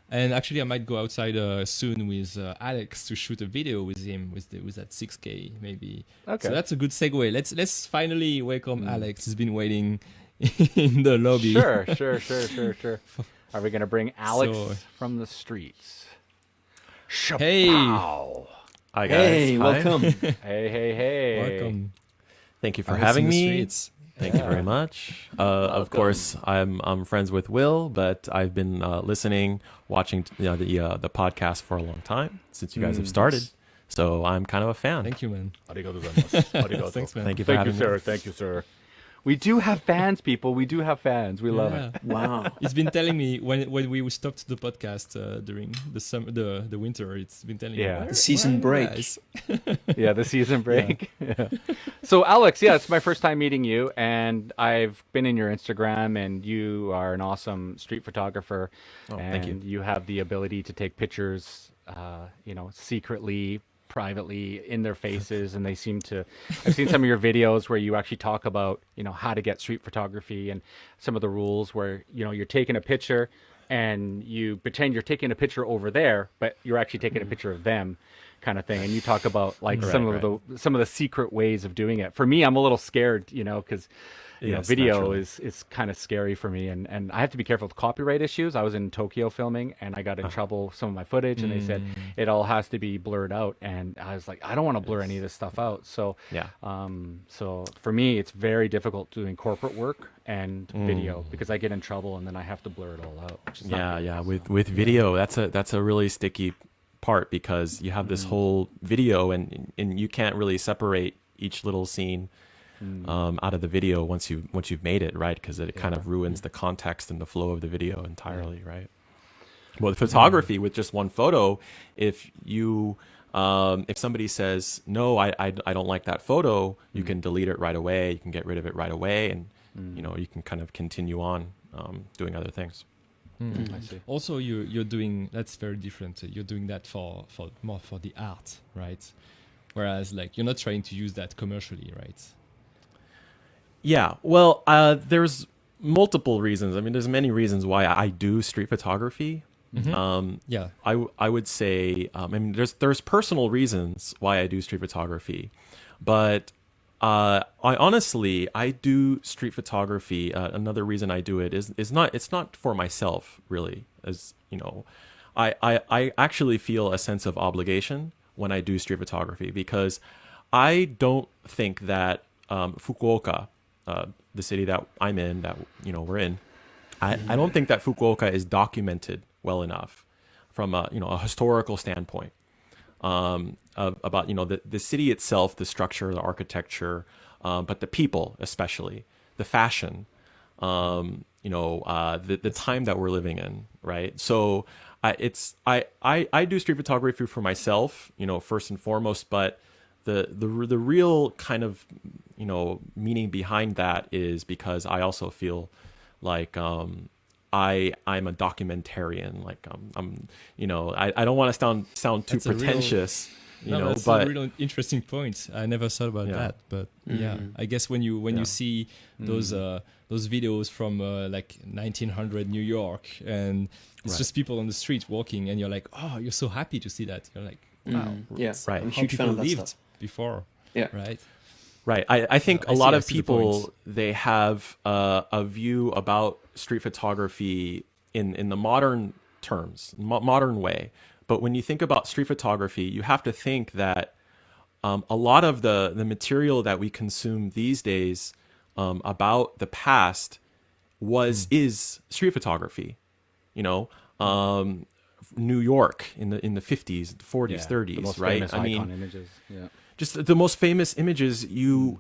And actually, I might go outside soon with Alex to shoot a video with him with that 6K maybe. So Okay. that's a good segue. Let's finally welcome Alex. He's been waiting in the lobby. Sure. Are we gonna bring Alex So from the streets? hey, Shapow. Hi guys. Hey, Hi. welcome. Hey. welcome. Thank you for Alex in having the me. streets. Thank you very much. Of course, I'm friends with Will, but I've been listening, watching the podcast for a long time since you guys have started. So I'm kind of a fan. Thank you, man. Arigato gozaimasu. Arigato. Thanks, man. Thank you for Thank you, having me. sir. Thank you, sir. We do have fans, people. We do have fans. We love it. Wow. It's been telling me when we stopped the podcast during the summer, the winter. It's been telling Yeah. me The season where are you break. guys? Yeah, the season break. Yeah. So, Alex, yeah, it's my first time meeting you, and I've been in your Instagram, and you are an awesome street photographer. Oh, and thank you. you have the ability to take pictures, secretly, privately in their faces, and they seem to. I've seen some of your videos where you actually talk about, how to get street photography and some of the rules where, you're taking a picture and you pretend you're taking a picture over there, but you're actually taking a picture of them, kind of thing. And you talk about like some of the secret ways of doing it. For me, I'm a little scared, because Yes, video naturally. is kind of scary for me, and I have to be careful with copyright issues. I was in Tokyo filming, and I got in trouble with some of my footage, and they said it all has to be blurred out, and I was like, I don't want to blur any of this stuff out. So Yeah. so for me, it's very difficult doing corporate work and video because I get in trouble and then I have to blur it all out. Which is not Yeah. With video, that's a really sticky part because you have this whole video and you can't really separate each little scene out of the video once you've made it, right? Because it kind of ruins the context and the flow of the video entirely, right? Well, with photography, with just one photo, if somebody says no, I don't like that photo, you can delete it right away. You can get rid of it right away, and you can kind of continue on doing other things. I see. Also, you're doing that's very different. You're doing that for more for the art, right? Whereas like you're not trying to use that commercially, right? Yeah, well, there's multiple reasons. I mean, there's many reasons why I do street photography. Yeah. I would say, I mean, there's personal reasons why I do street photography, but I do street photography. Another reason I do it is it's not for myself really, as you know, I actually feel a sense of obligation when I do street photography because I don't think that Fukuoka, the city that I'm in, that we're in, I don't think that Fukuoka is documented well enough from a historical standpoint about the city itself, the structure, the architecture, but the people especially, the fashion, the time that we're living in, right? So I do street photography for myself, first and foremost, but the real kind of meaning behind that is because I also feel like I'm a documentarian. Like I don't want to sound too pretentious, That's but a really interesting point. I never thought about that, but yeah, I guess when you see those videos from like 1900 New York, and it's just people on the street walking, and you're like, oh, you're so happy to see that. You're like, wow, Yeah, Right. I'm a how huge fan people of that lived stuff. before, Yeah. right? Right. I think I a lot see- I of see the point. people, they have a view about street photography in the modern terms, modern way. But when you think about street photography, you have to think that a lot of the material that we consume these days about the past is street photography. New York in the 50s, 40s, 30s, the most right? famous icon images. Yeah. Just the most famous images you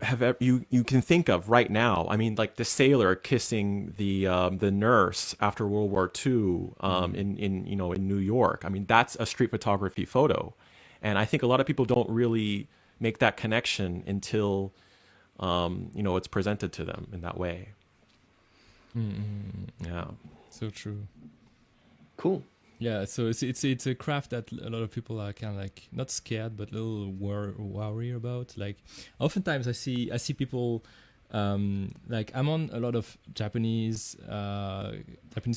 can think of right now. I mean, like the sailor kissing the nurse after World War II in New York. I mean, that's a street photography photo, and I think a lot of people don't really make that connection until it's presented to them in that way. Yeah. So true. Cool. Yeah, so it's a craft that a lot of people are kind of like not scared but a little worried about. Like oftentimes I see people like I'm on a lot of Japanese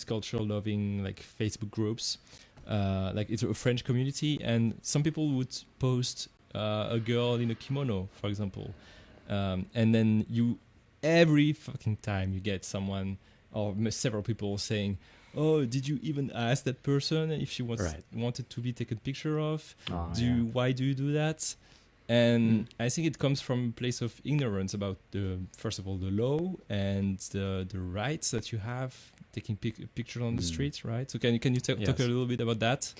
culture loving like Facebook groups. Like it's a French community, and some people would post a girl in a kimono, for example, and then every fucking time you get someone or several people saying, "Oh, did you even ask that person if she wanted to be taken picture of? Why do you do that?" And I think it comes from a place of ignorance about first of all, the law and the rights that you have taking pictures on the streets, right? So can you talk a little bit about that?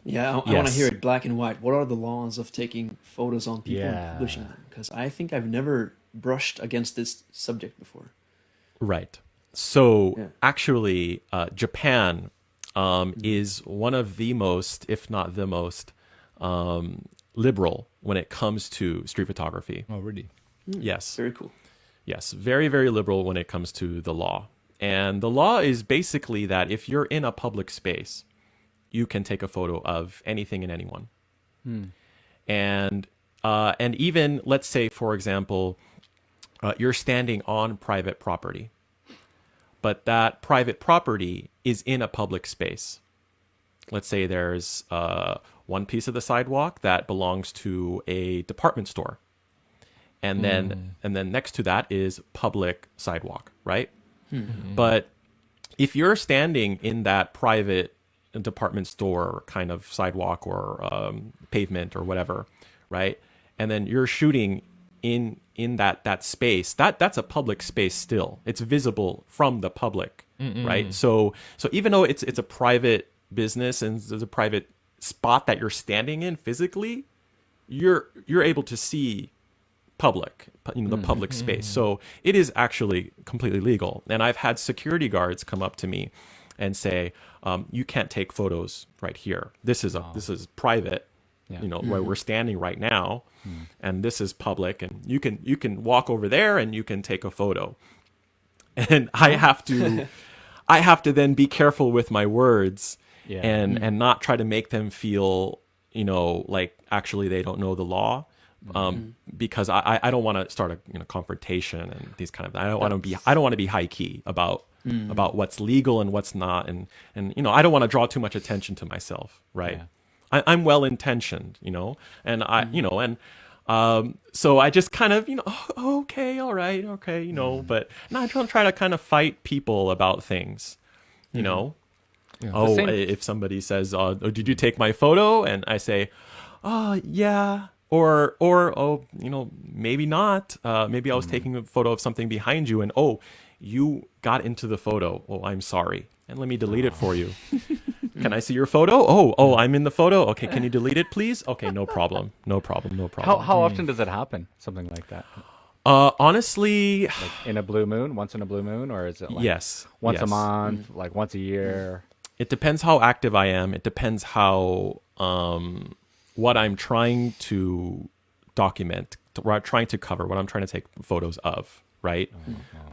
Yeah, I want to hear it black and white. What are the laws of taking photos on people and publishing them? Because I think I've never brushed against this subject before. Right. So actually, Japan is one of the most, if not the most, liberal when it comes to street photography. Oh, really? Yes. Very cool. Yes, very, very liberal when it comes to the law. And the law is basically that if you're in a public space, you can take a photo of anything and anyone. And even, let's say, for example, you're standing on private property, but that private property is in a public space. Let's say there's one piece of the sidewalk that belongs to a department store. And then next to that is public sidewalk, right? But if you're standing in that private department store kind of sidewalk or pavement or whatever, right? And then you're shooting in that space, that's a public space still. It's visible from the public, right? So even though it's a private business and there's a private spot that you're standing in physically, you're able to see the public space. So it is actually completely legal. And I've had security guards come up to me and say, you can't take photos right here. This is private, where we're standing right now, and this is public, and you can walk over there and you can take a photo. And I have to then be careful with my words and not try to make them feel, like actually they don't know the law. Because I don't want to start a confrontation and these kind of. I don't want to be high key about what's legal and what's not, and I don't want to draw too much attention to myself, right? Yeah. I'm well intentioned, and so I just kind of okay, all right, okay, but not try to kind of fight people about things, Yeah. If somebody says, "Oh, did you take my photo?" and I say, "Oh, yeah." Or maybe not. Maybe I was taking a photo of something behind you, and you got into the photo. Oh, I'm sorry, and let me delete it for you. Can I see your photo? Oh, I'm in the photo. Okay, can you delete it, please? Okay, no problem. How often does it happen? Something like that. Honestly, like in a blue moon, once in a blue moon, or is it like once a month, like once a year? It depends how active I am. It depends how what I'm trying to document, what I'm trying to cover, what I'm trying to take photos of, right?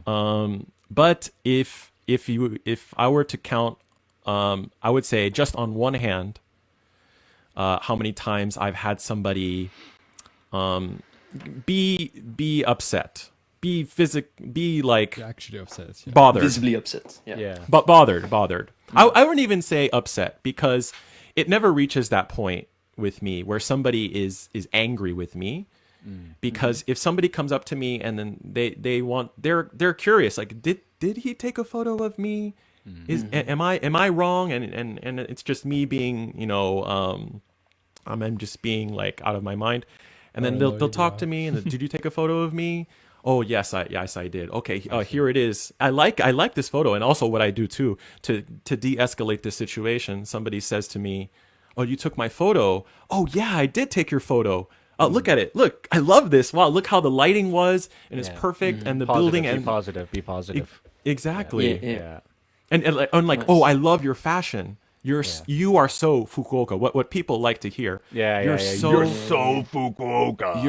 But if I were to count, I would say just on one hand, how many times I've had somebody be upset, be like actually upset, bothered, visibly upset, but bothered. I wouldn't even say upset, because it never reaches that point with me where somebody is angry with me, because if somebody comes up to me and then they're curious, like did he take a photo of me? Am I wrong? And it's just me being I'm just being like out of my mind, and then they'll talk to me and did you take a photo of me? Oh yes, I did. Okay, here it is. I like this photo. And also what I do too to de-escalate this situation, somebody says to me, "Oh, you took my photo." "Oh yeah, I did take your photo. Look at it. Look, I love this. Wow, look how the lighting was, and it's perfect, and the building and be positive. Exactly. Yeah. And like, "Oh, I love your fashion. You are so Fukuoka." What people like to hear. You're so Fukuoka.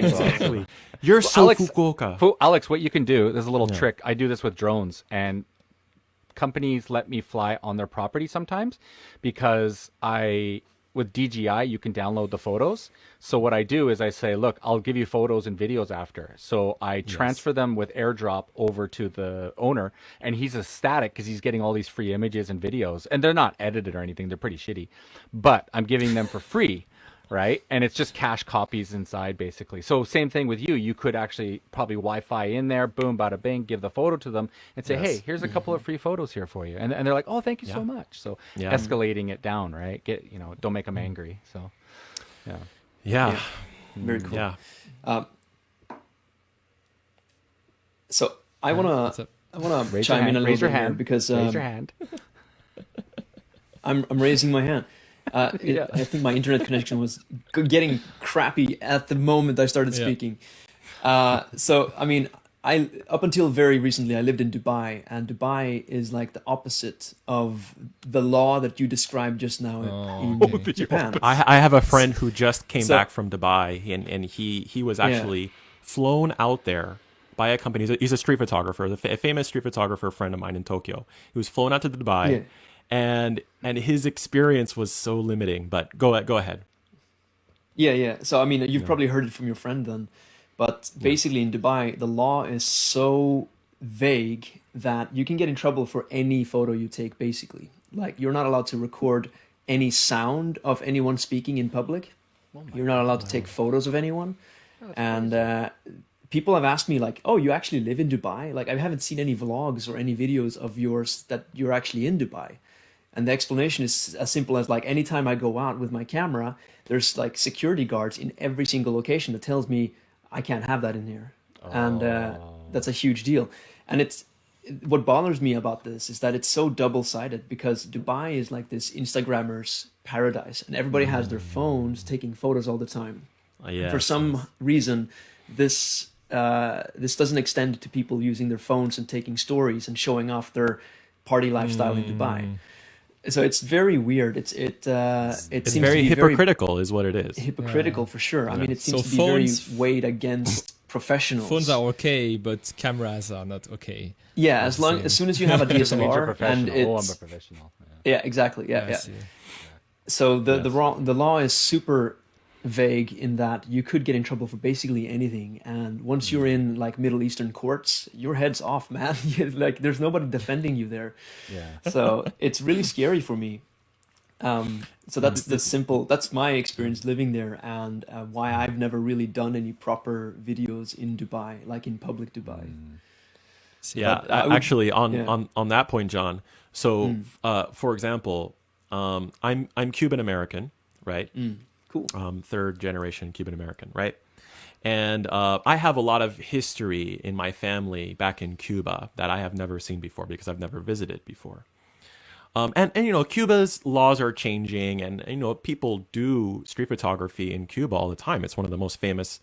Exactly. You're so Fukuoka. Alex, what you can do, there's a little trick. I do this with drones, and companies let me fly on their property sometimes because I with DJI, you can download the photos. So what I do is I say, look, I'll give you photos and videos after. So I transfer them with AirDrop over to the owner, and he's ecstatic because he's getting all these free images and videos. And they're not edited or anything. They're pretty shitty. But I'm giving them for free, right? And it's just cache copies inside, basically. So same thing with you. You could actually probably Wi-Fi in there, boom, bada bing, give the photo to them and say, hey, here's a couple of free photos here for you. And they're like, oh, thank you so much. So escalating it down, right? Don't make them angry. So, Yeah. Very cool. Yeah. So I wanna chime in a little bit here because raise your hand. I'm raising my hand. I think my internet connection was getting crappy at the moment I started speaking. So I mean, up until very recently I lived in Dubai, and Dubai is like the opposite of the law that you described just now in Japan. I have a friend who just came back from Dubai, and he was actually flown out there by a company. He's a street photographer, a famous street photographer friend of mine in Tokyo. He was flown out to Dubai, and his experience was so limiting. But go ahead. Yeah. So I mean, you've probably heard it from your friend then. But basically in Dubai, the law is so vague that you can get in trouble for any photo you take, basically. Like, you're not allowed to record any sound of anyone speaking in public. You're not allowed to take photos of anyone. And people have asked me, like, oh, you actually live in Dubai? Like, I haven't seen any vlogs or any videos of yours that you're actually in Dubai. And the explanation is as simple as, like, anytime I go out with my camera, there's, like, security guards in every single location that tells me, I can't have that in here. And that's a huge deal. And what bothers me about this is that it's so double-sided, because Dubai is like this Instagrammer's paradise, and everybody has their phones taking photos all the time. For some reason, this doesn't extend to people using their phones and taking stories and showing off their party lifestyle in Dubai. So it's very weird. It seems very to be hypocritical, is what it is. Hypocritical for sure. I mean, it seems to be very weighed against professionals. Phones are okay, but cameras are not okay. Yeah, as soon as you have a DSLR and I'm a it's professional. yeah, exactly. Yeah. So the law is super vague in that you could get in trouble for basically anything, and once you're in like Middle Eastern courts, your head's off, man. Like, there's nobody defending you there. So it's really scary for me. So that's my experience living there, and why I've never really done any proper videos in Dubai, like in public Dubai. Actually on that point, John, so for example, I'm Cuban American, right? Cool. Third generation Cuban American, right? And I have a lot of history in my family back in Cuba that I have never seen before because I've never visited before. And you know, Cuba's laws are changing, and you know, people do street photography in Cuba all the time. It's one of the most famous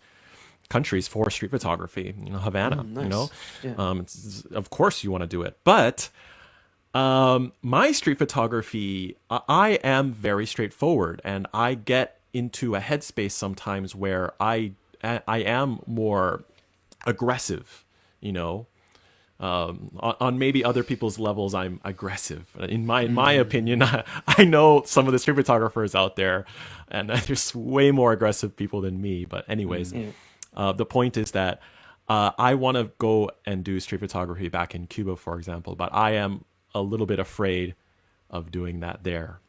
countries for street photography, you know, Havana. Nice. You know, of course you want to do it, but my street photography, I am very straightforward, and I get into a headspace sometimes where I am more aggressive, you know. On maybe other people's levels, I'm aggressive. In my opinion, I know some of the street photographers out there, and there's way more aggressive people than me. But anyways, the point is that I want to go and do street photography back in Cuba, for example, but I am a little bit afraid of doing that there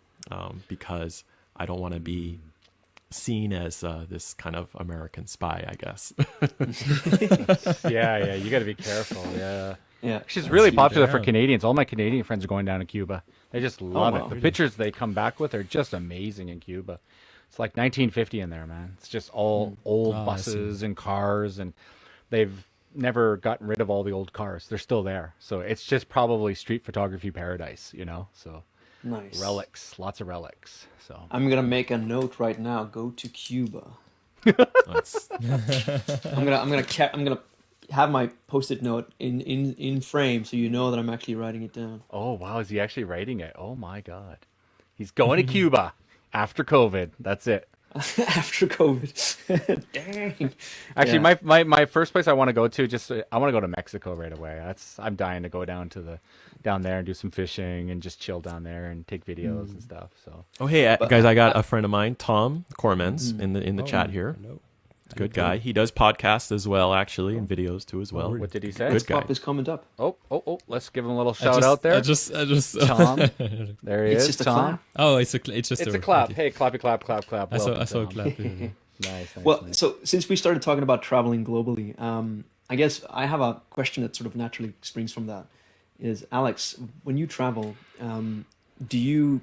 because I don't want to be seen as this kind of American spy, I guess. Yeah, you got to be careful. Yeah. She's really popular for Canadians. All my Canadian friends are going down to Cuba. They just love it. The pictures they come back with are just amazing in Cuba. It's like 1950 in there, man. It's just all old buses and cars, and they've never gotten rid of all the old cars. They're still there. So it's just probably street photography paradise, you know? So nice. Relics, lots of relics. So I'm gonna make a note right now. Go to Cuba. I'm gonna have my post-it note in frame, so you know that I'm actually writing it down. Oh wow, is he actually writing it? Oh my god, he's going to Cuba after COVID. That's it. After COVID. Dang. Actually, Yeah. my first place I want to go to, I want to go to Mexico right away. I'm dying to go down there and do some fishing and just chill down there and take videos and stuff. So Oh, hey, But guys, I got a friend of mine, Tom Cormans, in the Oh, chat here. hello. Good guy. He does podcasts as well, actually, and videos too as well. what did he say? Good guy. pop his comment up. Oh, let's give him a little shout out there. I just. Tom. There he It's is. just a Tom. clap. Oh, it's just It's a clap. Hey, clappy clap, clap. I saw Welcome, a Tom. clap. Nice. Well, nice. so since we started talking about traveling globally, I guess I have a question that sort of naturally springs from that. Is Alex, when you travel, do you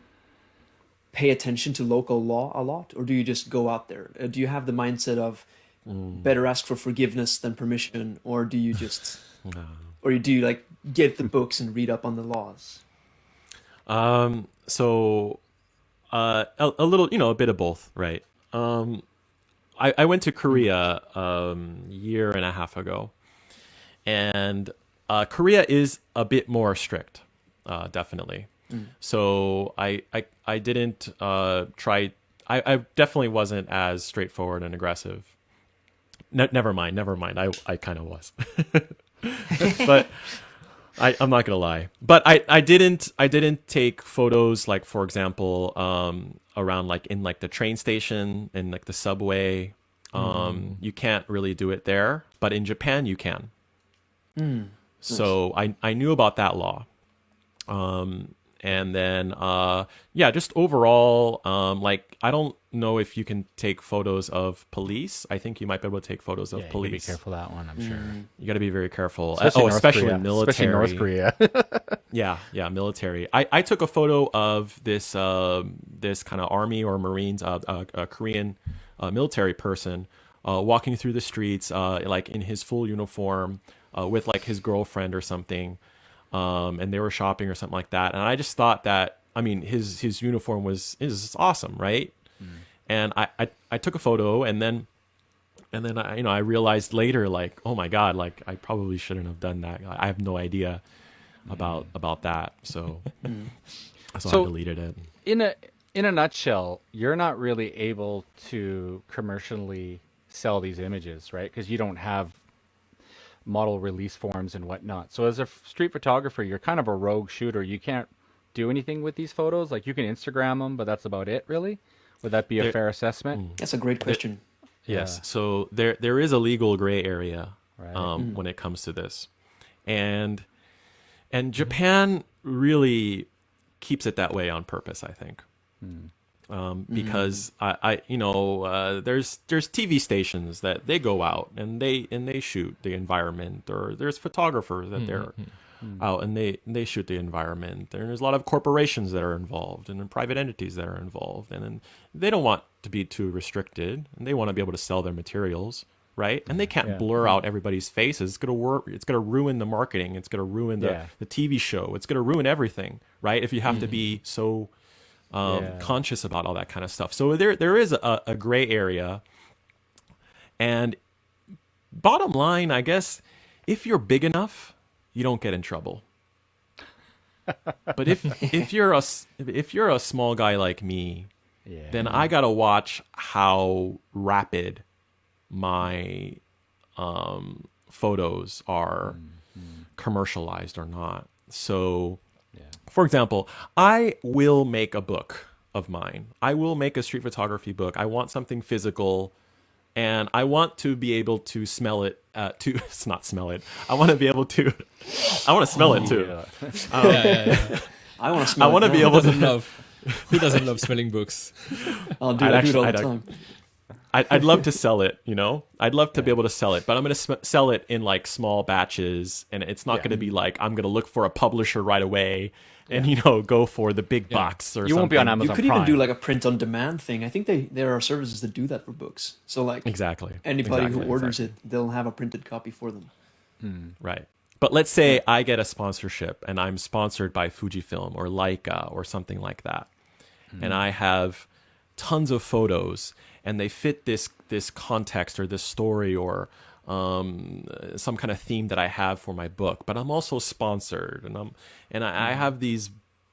pay attention to local law a lot, or do you just go out there? Do you have the mindset of better ask for forgiveness than permission, or do you just, or do you like get the books and read up on the laws? So a little, a bit of both, right? I went to Korea year and a half ago, and Korea is a bit more strict, definitely. So I didn't try. I definitely wasn't as straightforward and aggressive. Never mind. I kind of was, but I'm not gonna lie. But I didn't take photos, like, for example, around, like, in, like, the train station and, like, the subway. You can't really do it there, but in Japan you can. So I knew about that law. And then, just overall, like, I don't know if you can take photos of police. I think you might be able to take photos of You police. gotta be careful that one, I'm sure. You got to be very careful. Especially North Korea. Military. Especially North Korea. Yeah, military. I took a photo of this this kind of army or Marines, a Korean military person walking through the streets, like, in his full uniform, with, like, his girlfriend or something. And they were shopping or something like that. And I just thought that, I mean, his uniform is awesome, right? And I took a photo, and then I realized later, like, oh my God, like, I probably shouldn't have done that. I have no idea about that. So I deleted it. In a nutshell, you're not really able to commercially sell these images, right? Because you don't have model release forms and whatnot. So as a street photographer, you're kind of a rogue shooter. You can't do anything with these photos. Like, you can Instagram them, but that's about it, really. Would that be a fair assessment? That's a great question. Yes. So there is a legal gray area, Right. when it comes to this, and Japan really keeps it that way on purpose, I think. Because there's TV stations that they go out and they shoot the environment, or there's photographers that they're out and they shoot the environment. And there's a lot of corporations that are involved, and then private entities that are involved, and then they don't want to be too restricted, and they want to be able to sell their materials, right? And they can't blur out everybody's faces. It's gonna ruin the marketing. It's gonna ruin the TV show. It's gonna ruin everything, right? If you have to be so conscious about all that kind of stuff. So there is a gray area. And bottom line, I guess, if you're big enough, you don't get in trouble. But if you're a small guy like me, then I gotta watch how rapid my photos are commercialized or not. So, for example, I will make a book of mine. I will make a street photography book. I want something physical, and I want to be able to smell it. It's not smell it. I want to be able to. I want to smell it too. I want to smell. I want to be able to. Who doesn't love smelling books? I'll do it all the time. I'd love to sell it, I'd love to be able to sell it, but I'm going to sell it in, like, small batches, and it's not going to be like I'm going to look for a publisher right away and, go for the big box or something. You won't be on Amazon You could Prime. even do like a print on demand thing. I think there are services that do that for books. So, like, anybody who orders it, they'll have a printed copy for them. Right. But let's say I get a sponsorship and I'm sponsored by Fujifilm or Leica or something like that. And I have tons of photos, and they fit this context or this story or some kind of theme that I have for my book. But I'm also sponsored, and I have these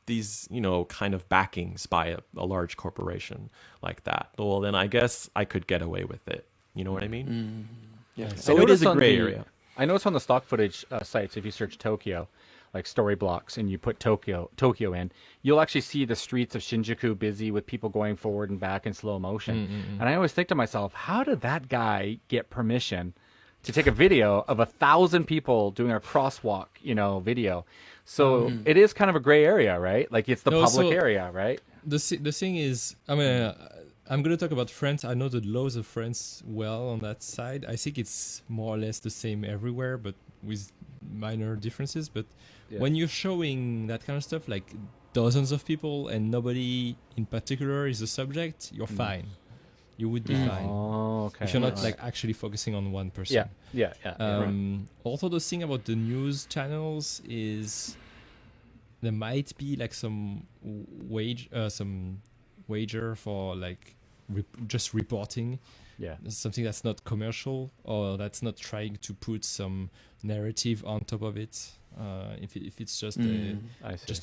these kind of backings by a large corporation like that, well, then I guess I could get away with it. You know what I mean? Yeah. So it is a gray area. I noticed on the stock footage sites, if you search Tokyo, like story blocks, and you put Tokyo in, you'll actually see the streets of Shinjuku busy with people going forward and back in slow motion. And I always think to myself, how did that guy get permission to take a video of 1,000 people doing a crosswalk, video? So it is kind of a gray area, right? Like it's the public area, right? The thing is, I mean, I'm going to talk about France. I know the laws of France well on that side. I think it's more or less the same everywhere, but with minor differences. But when you're showing that kind of stuff, like dozens of people and nobody in particular is the subject, you're fine. You would be fine. Oh, okay. If you're not like actually focusing on one person. Yeah. Also, the thing about the news channels is there might be like some wager for like just reporting. Yeah. Something that's not commercial or that's not trying to put some narrative on top of it. If it's just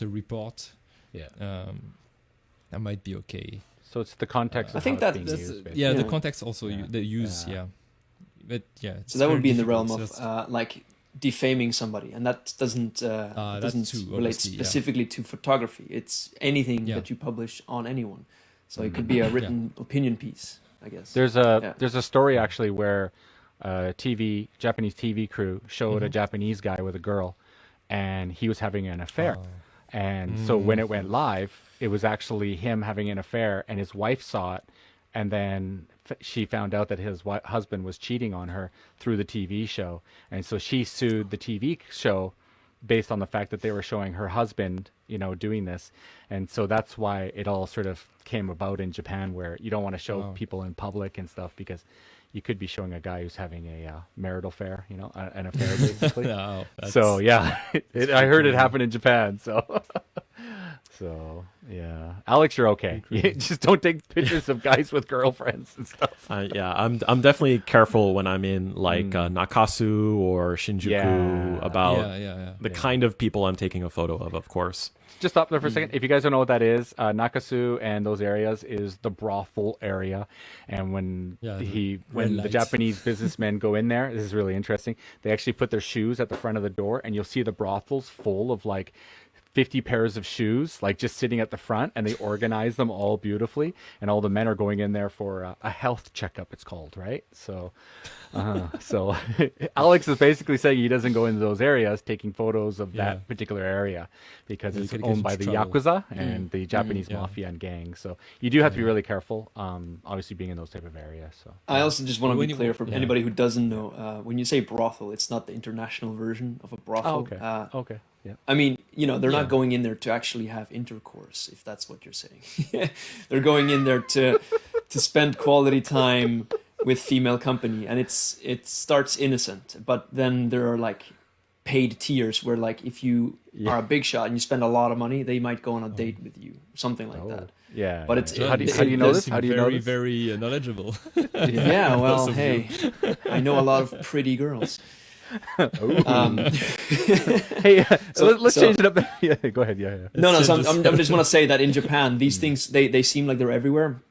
a report, that might be okay. So it's the context. I think being used, the context also the use. But so that would be in the realm of like defaming somebody, and that doesn't relate specifically to photography. It's anything that you publish on anyone. So it could be a written opinion piece, I guess. There's a story actually where Japanese TV crew showed a Japanese guy with a girl, and he was having an affair. And so when it went live, it was actually him having an affair, and his wife saw it, and then she found out that his husband was cheating on her through the TV show, and so she sued the TV show based on the fact that they were showing her husband, doing this. And so that's why it all sort of came about in Japan, where you don't want to show people in public and stuff, because you could be showing a guy who's having a marital affair, an affair basically. So I heard it happen in Japan. So yeah, Alex, you're okay. You just don't take pictures of guys with girlfriends and stuff. I'm definitely careful when I'm in like Nakasu or Shinjuku about the kind of people I'm taking a photo of course. Just stop there for a second. If you guys don't know what that is, Nakasu and those areas is the brothel area. And when the Japanese businessmen go in there, this is really interesting. They actually put their shoes at the front of the door, and you'll see the brothels full of like 50 pairs of shoes, like just sitting at the front, and they organize them all beautifully. And all the men are going in there for a health checkup, it's called, right? So Alex is basically saying he doesn't go into those areas taking photos of that particular area because it's owned by the Yakuza and the Japanese mafia and gangs. So you do have to be really careful, obviously being in those type of areas. So I also just want to be clear for anybody who doesn't know, when you say brothel, it's not the international version of a brothel. Okay. Yeah. I mean, they're not going in there to actually have intercourse, if that's what you're saying. They're going in there to spend quality time with female company, and it starts innocent, but then there are like paid tiers where like if you are a big shot and you spend a lot of money, they might go on a date with you, something like that. Yeah. But it's how do you know this? How do you know this? Very knowledgeable. Yeah, well, hey, I know a lot of pretty girls. Hey, let's change it up. Yeah, go ahead. Yeah. No. So I just want to say that in Japan, these things they seem like they're everywhere,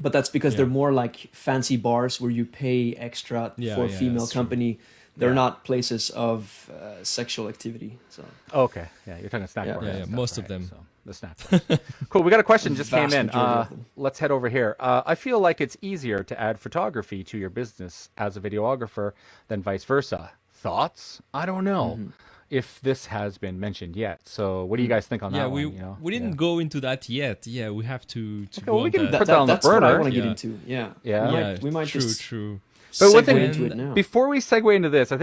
but that's because they're more like fancy bars where you pay extra for a female company. They're not places of sexual activity. So okay, you're talking snack bars. Yeah, most of them. So the snack bars. Cool. We got a question just came in. Let's head over here. I feel like it's easier to add photography to your business as a videographer than vice versa. Thoughts? I don't know if this has been mentioned yet. So what do you guys think on that one? We didn't go into that yet. Yeah, we have to go on that. Put that on the that's burner. What I want to get into. Yeah. We might true. But one thing, into it now. Before we segue into this, I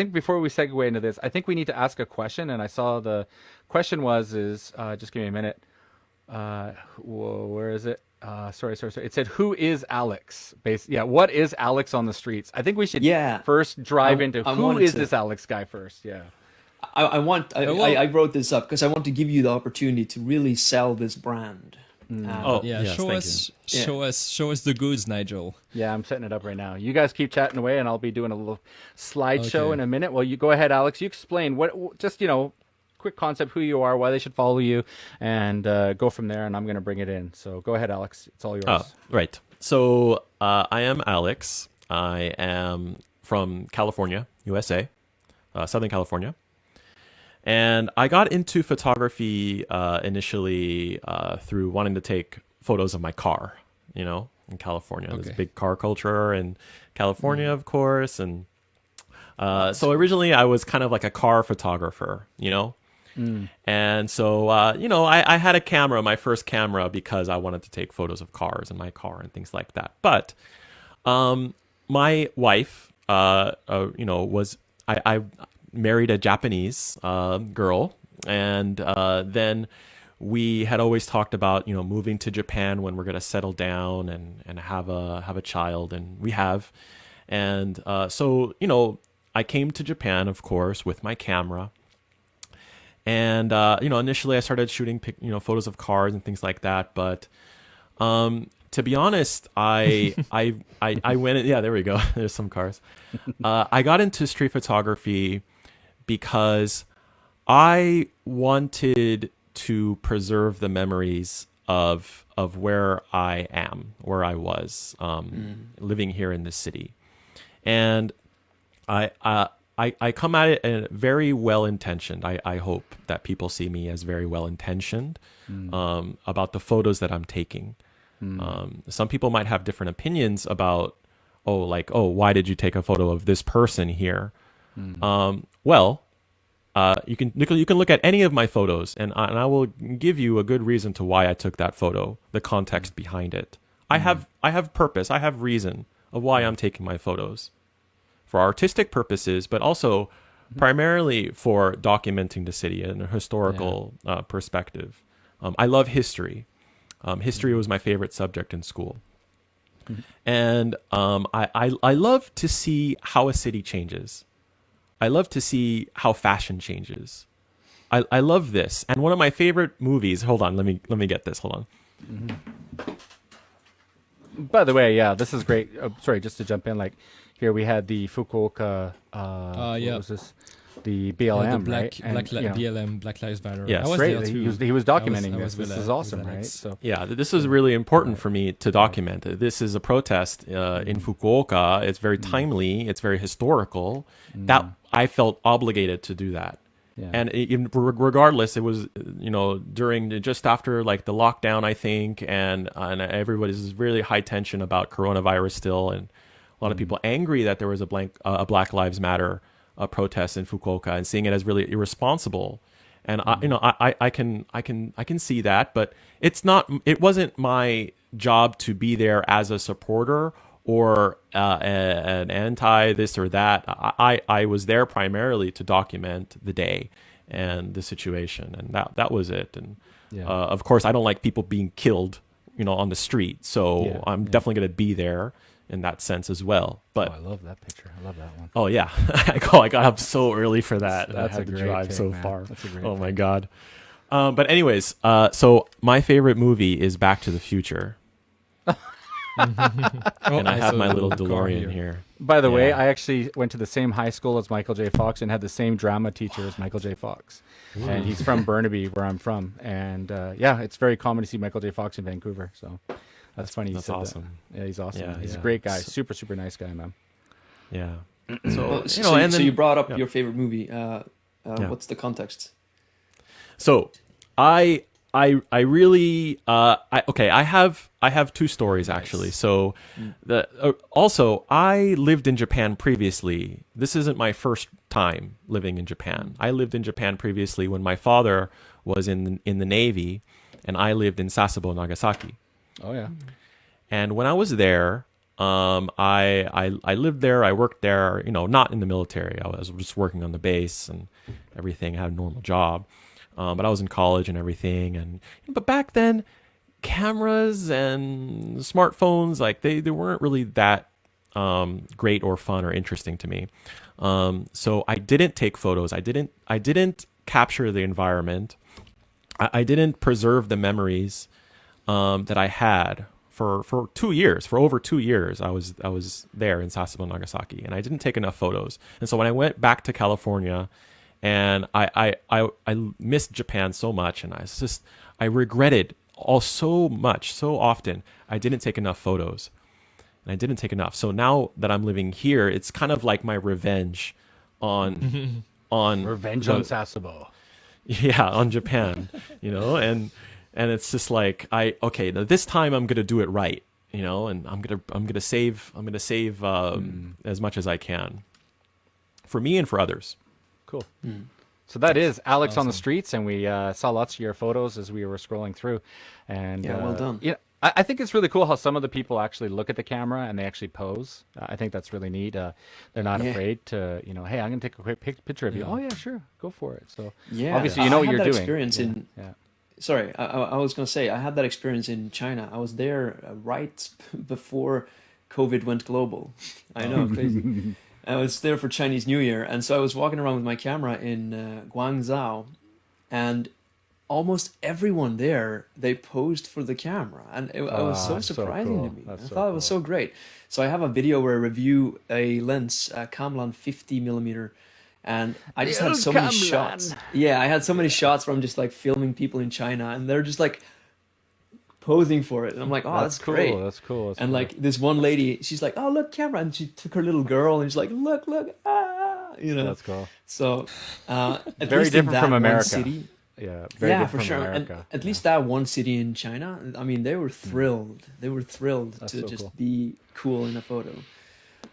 think we need to ask a question. And I saw the question is just give me a minute. Where is it? Sorry. It said, "Who is Alex?" What is Alex on the streets? I think we should first drive into who is this Alex guy first. Yeah. I wrote this up because I want to give you the opportunity to really sell this brand. Show us the goods, Nigel. Yeah, I'm setting it up right now. You guys keep chatting away, and I'll be doing a little slideshow in a minute. Well, you go ahead, Alex. You explain quick concept, who you are, why they should follow you, and go from there. And I'm going to bring it in. So go ahead, Alex. It's all yours. Oh, right. So I am Alex. I am from California, USA, Southern California. And I got into photography initially through wanting to take photos of my car, in California. There's a big car culture in California, of course. And so originally I was kind of like a car photographer, And so, I had a camera, my first camera, because I wanted to take photos of cars in my car and things like that. But my wife, I married a Japanese girl, and then we had always talked about moving to Japan when we're going to settle down and have a child, and we have. And so I came to Japan, of course, with my camera. And initially I started shooting photos of cars and things like that, but to be honest, I went, yeah, there we go. There's some cars. I got into street photography because I wanted to preserve the memories of where I am, where I was living here in this city. And I come at it very well-intentioned. I hope that people see me as very well-intentioned about the photos that I'm taking. Some people might have different opinions about, why did you take a photo of this person here? You can look at any of my photos, and I will give you a good reason to why I took that photo, the context behind it. I have purpose, I have reason of why I'm taking my photos. For artistic purposes, but also primarily for documenting the city in a historical perspective. I love history. History was my favorite subject in school. And I love to see how a city changes. I love to see how fashion changes. I love this. And one of my favorite movies, hold on, let me get this, hold on. By the way, yeah, this is great. Sorry, just to jump in, here we had the Fukuoka, what was this? The BLM, the right? BLM, Black Lives Matter. Yes. I was Great. there too. He was documenting I was this. This is awesome, right? So yeah, this is really important for me to document. This is a protest in Fukuoka. It's very timely. It's very historical. That I felt obligated to do that. Yeah. And regardless, it was during just after the lockdown, I think, and everybody's really high tension about coronavirus still, and a lot of people angry that there was a Black Lives Matter protest in Fukuoka, and seeing it as really irresponsible. And I can see that, but it wasn't my job to be there as a supporter or an anti this or that. I was there primarily to document the day and the situation, and that was it. And of course, I don't like people being killed, on the street. So I'm definitely going to be there in that sense as well. But I love that picture. I love that one. Oh yeah, I got up so early for that. That's I had a to great drive pick, so man. far. That's a great oh pick. My god. But anyways, so my favorite movie is Back to the Future. And I have my little DeLorean here. By the way, I actually went to the same high school as Michael J. Fox and had the same drama teacher as Michael J. Fox. Ooh. And he's from Burnaby, where I'm from. And it's very common to see Michael J. Fox in Vancouver. So that's funny. That's awesome. That. Yeah, he's awesome. Yeah, he's a great guy. Super, super nice guy, man. Yeah. So you brought up your favorite movie. What's the context? So I really I have two stories actually. So also I lived in Japan previously. This isn't my first time living in Japan. I lived in Japan previously when my father was in the Navy, and I lived in Sasebo, Nagasaki. Oh yeah. And when I was there, I lived there, I worked there, not in the military. I was just working on the base and everything. I had a normal job. But I was in college and everything, but back then, cameras and smartphones, they weren't really that great or fun or interesting to me. So I didn't take photos. I didn't capture the environment. I didn't preserve the memories that I had for over 2 years. I was there in Sasebo, Nagasaki, and I didn't take enough photos. And so when I went back to California, and I missed Japan so much, and I regretted so much so often I didn't take enough photos, and I didn't take enough. So now that I'm living here, it's kind of like my revenge on on Sasebo. Yeah, on Japan, and it's just like okay, now this time I'm gonna do it right, and I'm gonna save as much as I can for me and for others. Cool. So that is Alex on the streets, and we saw lots of your photos as we were scrolling through. And well done. Yeah, I think it's really cool how some of the people actually look at the camera and they actually pose. I think that's really neat. They're not afraid to, hey, I'm going to take a quick picture of you. Oh, yeah, sure. Go for it. So obviously you know what you're doing. Experience Sorry, I was going to say, I had that experience in China. I was there right before COVID went global. I know, crazy. I was there for Chinese New Year, and so I was walking around with my camera in Guangzhou, and almost everyone there, they posed for the camera, and it was so surprising to me. I thought it was so great. So I have a video where I review a lens, Kamlan 50mm, and I just had so many shots. Yeah, I had so many shots where I'm just like filming people in China, and they're just like posing for it, and I'm like, oh, that's cool. great. That's cool. And like this one lady, she's like, oh, look, camera, and she took her little girl, and she's like, look, That's cool. So at very least different in that from America. one city, Yeah, for sure. America. And at least that one city in China, I mean, they were thrilled. They were thrilled That's to so just cool. be cool in a photo.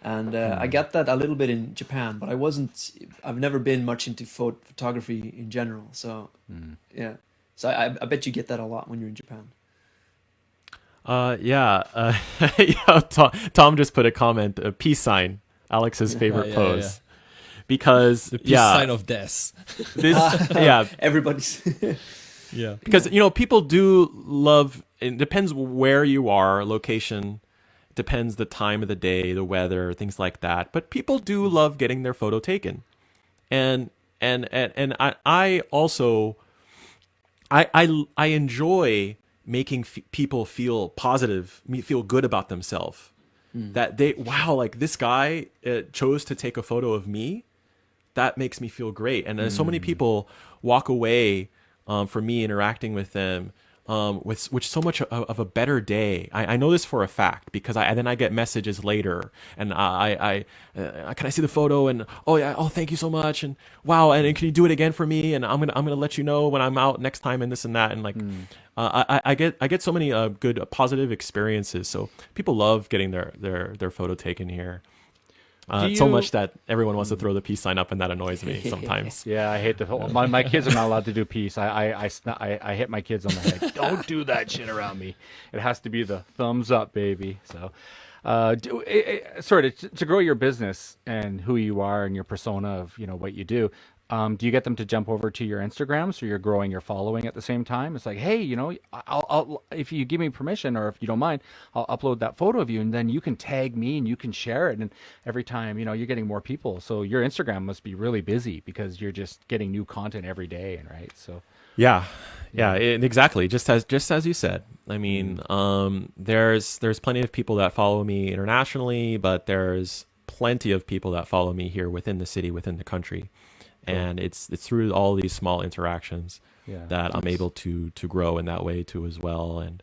And I got that a little bit in Japan, but I've never been much into photography in general. So yeah, so I bet you get that a lot when you're in Japan. Yeah, Tom just put a comment, a peace sign, Alex's favorite pose. Because the peace sign of death. Everybody's because people do love. It depends where you are, location, depends the time of the day, the weather, things like that. But people do love getting their photo taken, and I also I enjoy making people feel positive, feel good about themselves. That like this guy chose to take a photo of me. That makes me feel great. And so many people walk away from me interacting with them with so much of a better day. I know this for a fact because then I get messages later, and I can I see the photo, and thank you so much, and wow, and can you do it again for me, and I'm gonna let you know when I'm out next time, and this and that, and like I get so many good positive experiences. So people love getting their photo taken here. So much that everyone wants to throw the peace sign up, and that annoys me sometimes. Yeah, I hate my kids are not allowed to do peace. I hit my kids on the head. Don't do that shit around me. It has to be the thumbs up, baby. So, to grow your business and who you are and your persona of what you do. Do you get them to jump over to your Instagram so you're growing your following at the same time? It's like, hey, I'll if you give me permission, or if you don't mind, I'll upload that photo of you, and then you can tag me and you can share it. And every time, you're getting more people. So your Instagram must be really busy because you're just getting new content every day, right? So yeah, exactly. Just as you said. I mean, there's plenty of people that follow me internationally, but there's plenty of people that follow me here within the city, within the country. And it's through all these small interactions that I'm able to grow in that way too as well. And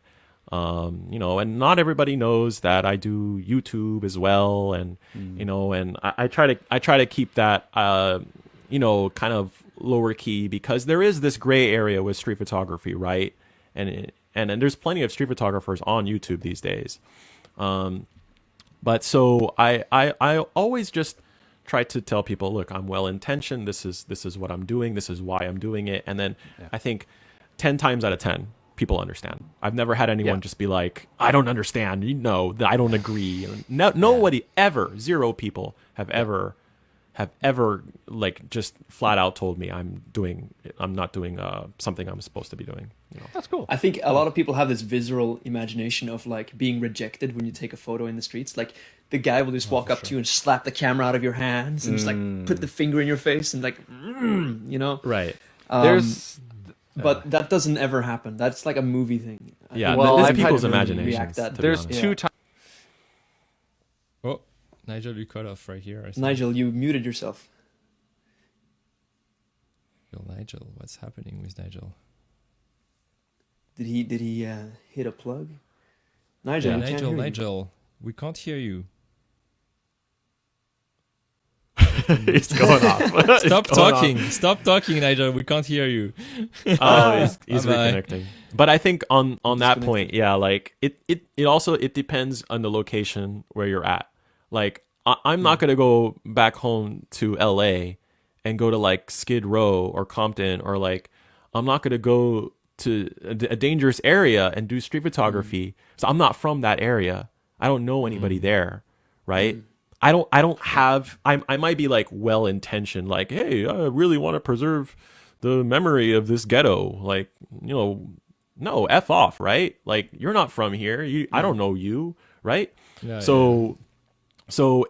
and not everybody knows that I do YouTube as well. And and I try to keep that kind of lower key, because there is this gray area with street photography, right? And there's plenty of street photographers on YouTube these days. But so I always just try to tell people, look, I'm well intentioned. This is what I'm doing. This is why I'm doing it. And then I think 10 times out of 10, people understand. I've never had anyone just be like, I don't understand. I don't agree. Nobody ever, zero people have ever like just flat out told me I'm not doing something I'm supposed to be doing. That's cool. I think a lot of people have this visceral imagination of like being rejected when you take a photo in the streets. Like the guy will just walk up to you and slap the camera out of your hands and just like put the finger in your face and like, Right. But that doesn't ever happen. That's like a movie thing. Yeah. Well, it's I've people's had imaginations. There's two times. Oh, Nigel, you cut off right here. Nigel, you muted yourself. Nigel, what's happening with Nigel? Did he hit a plug? Nigel, we can't hear you. Nigel, we can't hear you. It's going off. Stop talking, Nigel. We can't hear you. Oh, he's Bye-bye. reconnecting. But I think on that point, yeah, like it also depends on the location where you're at. Like I'm not gonna go back home to LA and go to like Skid Row or Compton, or like I'm not gonna go to a dangerous area and do street photography. So I'm not from that area. I don't know anybody there, right? I don't have, I might be like well intentioned, like, hey, I really want to preserve the memory of this ghetto. Like, you know, no, F off, right? Like, you're not from here. I don't know you, right? Yeah, so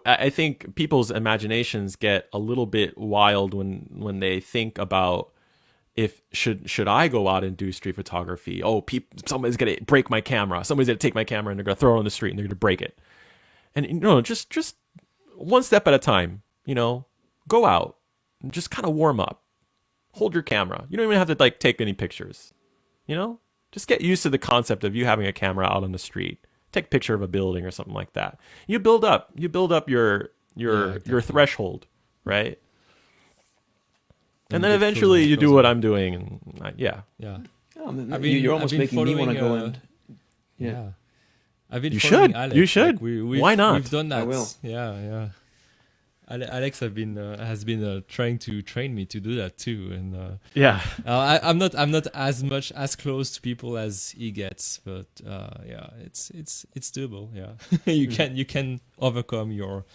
I think people's imaginations get a little bit wild when they think about, if should I go out and do street photography? Oh, somebody's gonna break my camera. Somebody's gonna take my camera and they're gonna throw it on the street and they're gonna break it. And you know, just one step at a time. You know, go out and just kind of warm up. Hold your camera. You don't even have to like take any pictures. You know, just get used to the concept of you having a camera out on the street. Take a picture of a building or something like that. You build up your threshold, right? And then eventually you do what I'm doing, and yeah. Oh, man, you're almost making me want to go and I've been You following should. Alex. You should. Like Why not? We've done that. I will. Yeah. Alex has been trying to train me to do that too, and Yeah. I'm not as close to people as he gets, but it's doable. Yeah, you can overcome your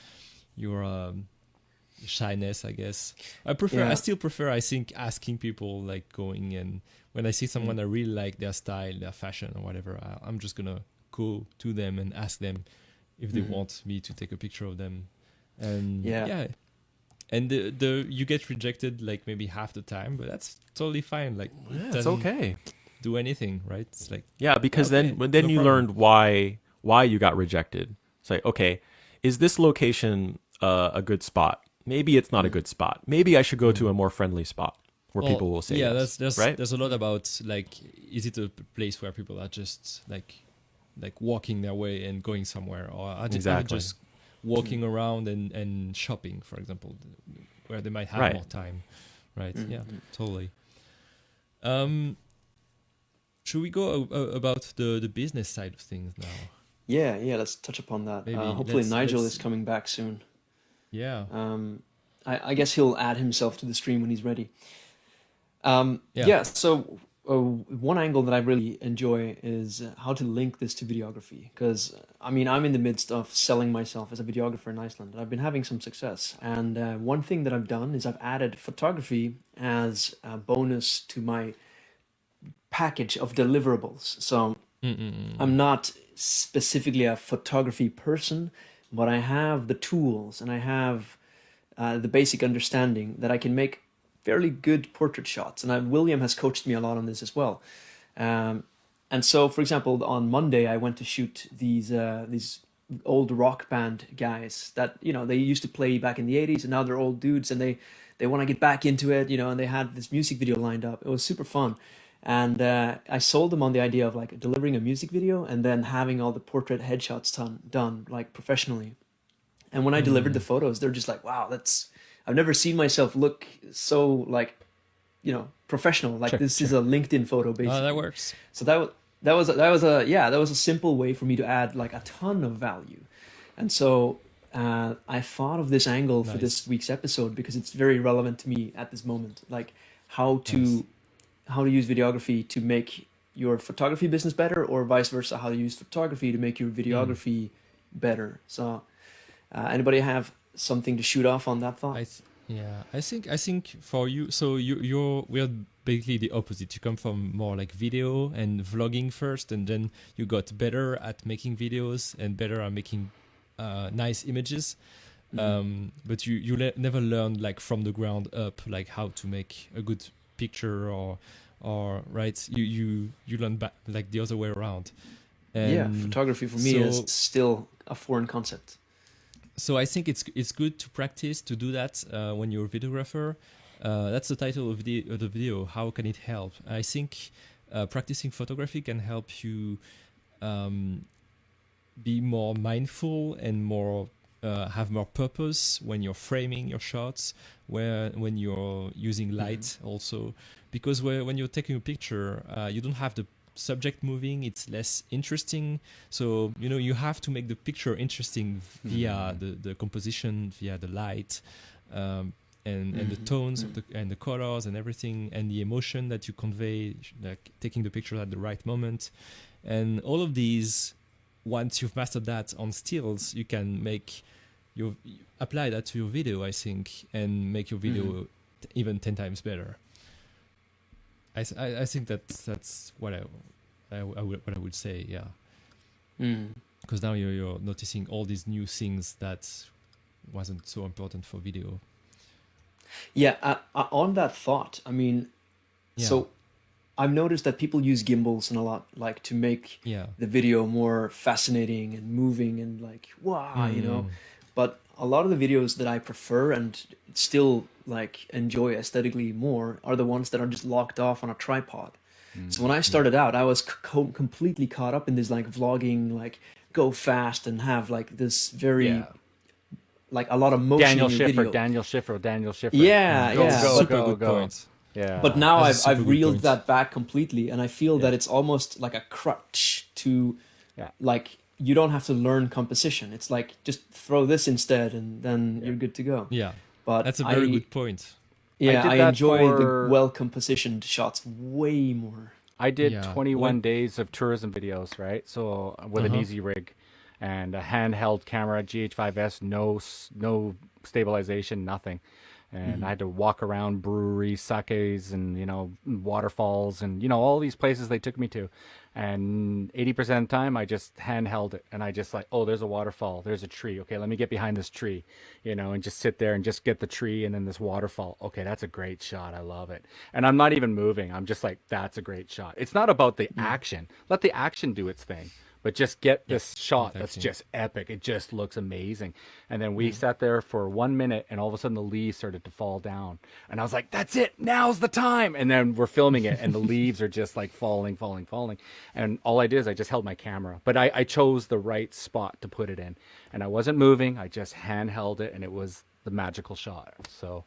shyness, I guess. I still prefer, I think, asking people, like going, and when I see someone I really like their style, their fashion or whatever, I'm just gonna go to them and ask them if they want me to take a picture of them. And and the you get rejected like maybe half the time, but that's totally fine. Like It's okay. do anything, right? It's like, because okay, then no you problem. learned why you got rejected. It's like, okay, is this location a good spot? Maybe it's not a good spot. Maybe I should go to a more friendly spot where people will say yes, right? There's a lot about, like, is it a place where people are just like walking their way and going somewhere, or are they just walking around and shopping, for example, where they might have more time, right? Yeah, totally. Should we go about the business side of things now? Yeah, let's touch upon that. Hopefully Nigel is coming back soon. Yeah. I guess he'll add himself to the stream when he's ready. So one angle that I really enjoy is how to link this to videography, because I mean, I'm in the midst of selling myself as a videographer in Iceland, and I've been having some success. And one thing that I've done is I've added photography as a bonus to my package of deliverables. So I'm not specifically a photography person, but I have the tools and I have the basic understanding that I can make fairly good portrait shots. And William has coached me a lot on this as well. And so, for example, on Monday, I went to shoot these old rock band guys that, you know, they used to play back in the 80s, and now they're old dudes and they want to get back into it, you know, and they had this music video lined up. It was super fun. And I sold them on the idea of like delivering a music video and then having all the portrait headshots done like professionally. And when I delivered the photos, they're just like, wow, I've never seen myself look so like, you know, professional. Like this is a LinkedIn photo basically. Oh, that works. So that was a simple way for me to add like a ton of value. And so I thought of this angle for this week's episode because it's very relevant to me at this moment. Like how to use videography to make your photography business better, or vice versa, how to use photography to make your videography better. So anybody have something to shoot off on that thought? I think for you, so we're basically the opposite. You come from more like video and vlogging first, and then you got better at making videos and better at making nice images. But you never learned like from the ground up, like how to make a good picture or right. You learn back like the other way around. And photography for me is still a foreign concept. So I think it's good to practice to do that when you're a videographer, That's the title of the video. How can it help? I think practicing photography can help you be more mindful and more have more purpose when you're framing your shots, when you're using light also, because when you're taking a picture, you don't have the subject moving, it's less interesting. So you have to make the picture interesting via the composition, via the light, and the tones and the colors and everything, and the emotion that you convey, like taking the picture at the right moment, and all of these. Once you've mastered that on stills, you can apply that to your video, I think, and make your video even 10 times better. I think that's what I would say, yeah. Because now you're noticing all these new things that wasn't so important for video. Yeah, on that thought, I mean, so I've noticed that people use gimbals and a lot, like to make the video more fascinating and moving and like, wow, But a lot of the videos that I prefer and still like enjoy aesthetically more are the ones that are just locked off on a tripod. So when I started out, I was completely caught up in this like vlogging, like go fast and have like this very like a lot of motion in your video. Daniel Schiffer. Yeah, Super good point. Yeah. But now I've reeled that back completely, and I feel that it's almost like a crutch to, like, you don't have to learn composition. It's like just throw this instead, and then you're good to go. Yeah, but that's a very good point. Yeah, I enjoy the well-compositioned shots way more. I did 21 days of tourism videos, right? So with an easy rig and a handheld camera, GH5S, no stabilization, nothing. And I had to walk around breweries, sakes, and waterfalls, and all these places they took me to. And 80% of the time, I just handheld it, and I just like, oh, there's a waterfall, there's a tree. Okay, let me get behind this tree, and just sit there and just get the tree and then this waterfall. Okay, that's a great shot. I love it. And I'm not even moving. I'm just like, that's a great shot. It's not about the action. Let the action do its thing. But just get this shot that's just epic. It just looks amazing. And then we sat there for 1 minute, and all of a sudden the leaves started to fall down. And I was like, that's it. Now's the time. And then we're filming it, and the leaves are just like falling. And all I did is I just held my camera. But I chose the right spot to put it in. And I wasn't moving. I just handheld it, and it was the magical shot. So...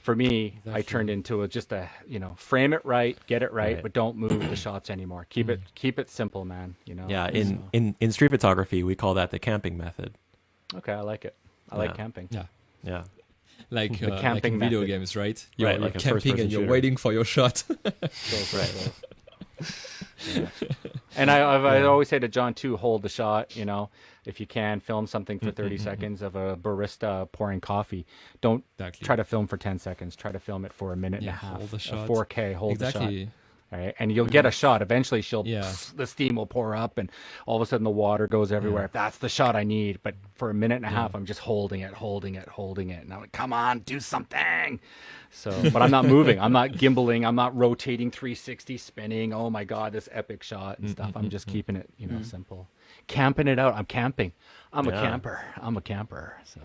For me, I turned into just a, frame it right, get it right, but don't move the shots anymore. Keep it simple, man. Yeah, in street photography, we call that the camping method. Okay, I like it. I like camping. Yeah. Like the camping in video method. games, right? Right, You're like a camping and you're waiting for your shot. Right. Yeah. And I always say to John too, hold the shot. If you can, film something for 30 seconds of a barista pouring coffee. Don't try to film for 10 seconds. Try to film it for a minute and a half. Hold the shot. 4K. Hold the shot. Right, and you'll get a shot. Eventually, the steam will pour up, and all of a sudden the water goes everywhere. That's the shot I need. But for a minute and a half, I'm just holding it, and I'm like, "Come on, do something!" So, but I'm not moving. I'm not gimbaling. I'm not rotating 360, spinning. Oh my God, this epic shot and stuff. I'm just keeping it, simple, camping it out. I'm camping. I'm a camper. So.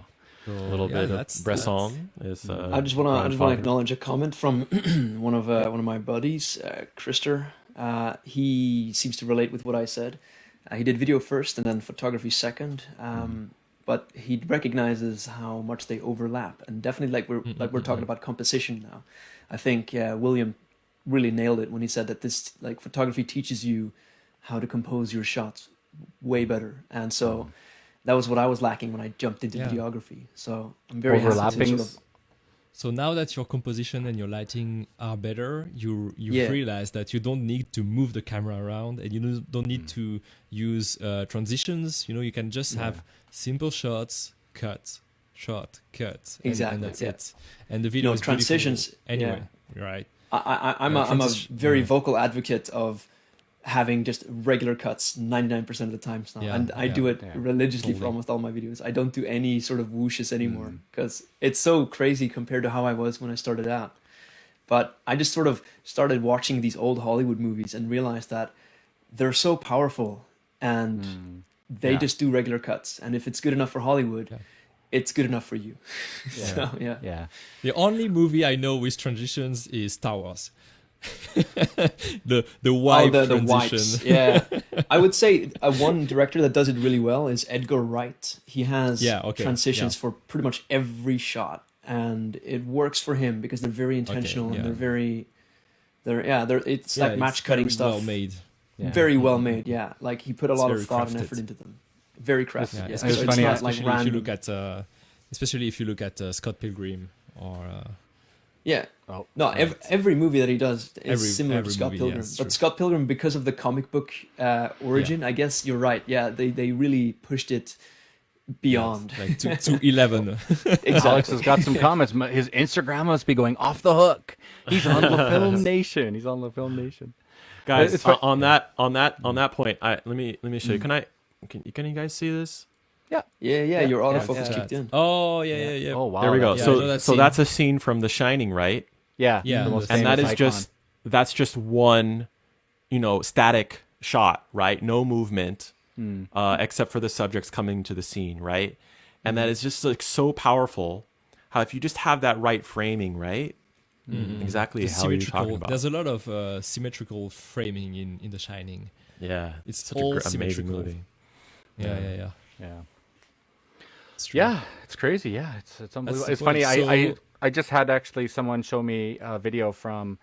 A little bit of Bresson is. I just want to acknowledge a comment from one of my buddies, Krister. He seems to relate with what I said. He did video first and then photography second, but he recognizes how much they overlap, and definitely we're talking about composition now. I think William really nailed it when he said that this photography teaches you how to compose your shots way better, and so. That was what I was lacking when I jumped into videography. So I'm very happy to So now that your composition and your lighting are better, you realize that you don't need to move the camera around, and you don't need to use transitions. You can just have simple shots, cut, shot, cut, and that's it. And the video is transitions anyway, right? I'm a very vocal advocate of having just regular cuts 99% of the time now. And I do it religiously for almost all my videos. I don't do any sort of whooshes anymore because it's so crazy compared to how I was when I started out. But I just sort of started watching these old Hollywood movies and realized that they're so powerful and they just do regular cuts. And if it's good enough for Hollywood, it's good enough for you. Yeah. So, yeah. Yeah. The only movie I know with transitions is Star Wars. the wipe the transition. wipes. Yeah, I would say one director that does it really well is Edgar Wright. He has transitions for pretty much every shot, and it works for him because they're very intentional and it's like match cutting stuff. Well made. Yeah. Very well made. Yeah, like he put a lot of thought and crafted. effort into them. Very crafted. Yeah, Yeah. especially, So it's not like especially if you random. look at especially if you look at Scott Pilgrim or Yeah. Oh, No, every movie that he does is Every- similar every to Scott movie, Pilgrim. yeah, it's But true. Scott Pilgrim, because of the comic book origin, I guess you're right. Yeah, they really pushed it beyond. like to 11. Exactly. Alex has got some comments. His Instagram must be going off the hook. He's on the Film Nation. He's on the Film Nation. Guys, It's fun- on that point, let me show you. Can you guys see this? Yeah, your autofocus yeah. kicked in. Oh yeah. Oh wow. There we go. Yeah, I so know that so scene. that's a scene from The Shining, right? Yeah. Yeah. the most And And that famous is icon. that's just one, static shot, right? No movement, except for the subjects coming to the scene, right? And that is just like so powerful. How if you just have that right framing, right? Exactly The how you're talking about. There's a lot of symmetrical framing in The Shining. Yeah, It's such all a amazing symmetrical. movie. Yeah. Yeah. It's true. Yeah, it's crazy. Yeah, it's unbelievable. the It's funny. point. I just had actually someone show me a video from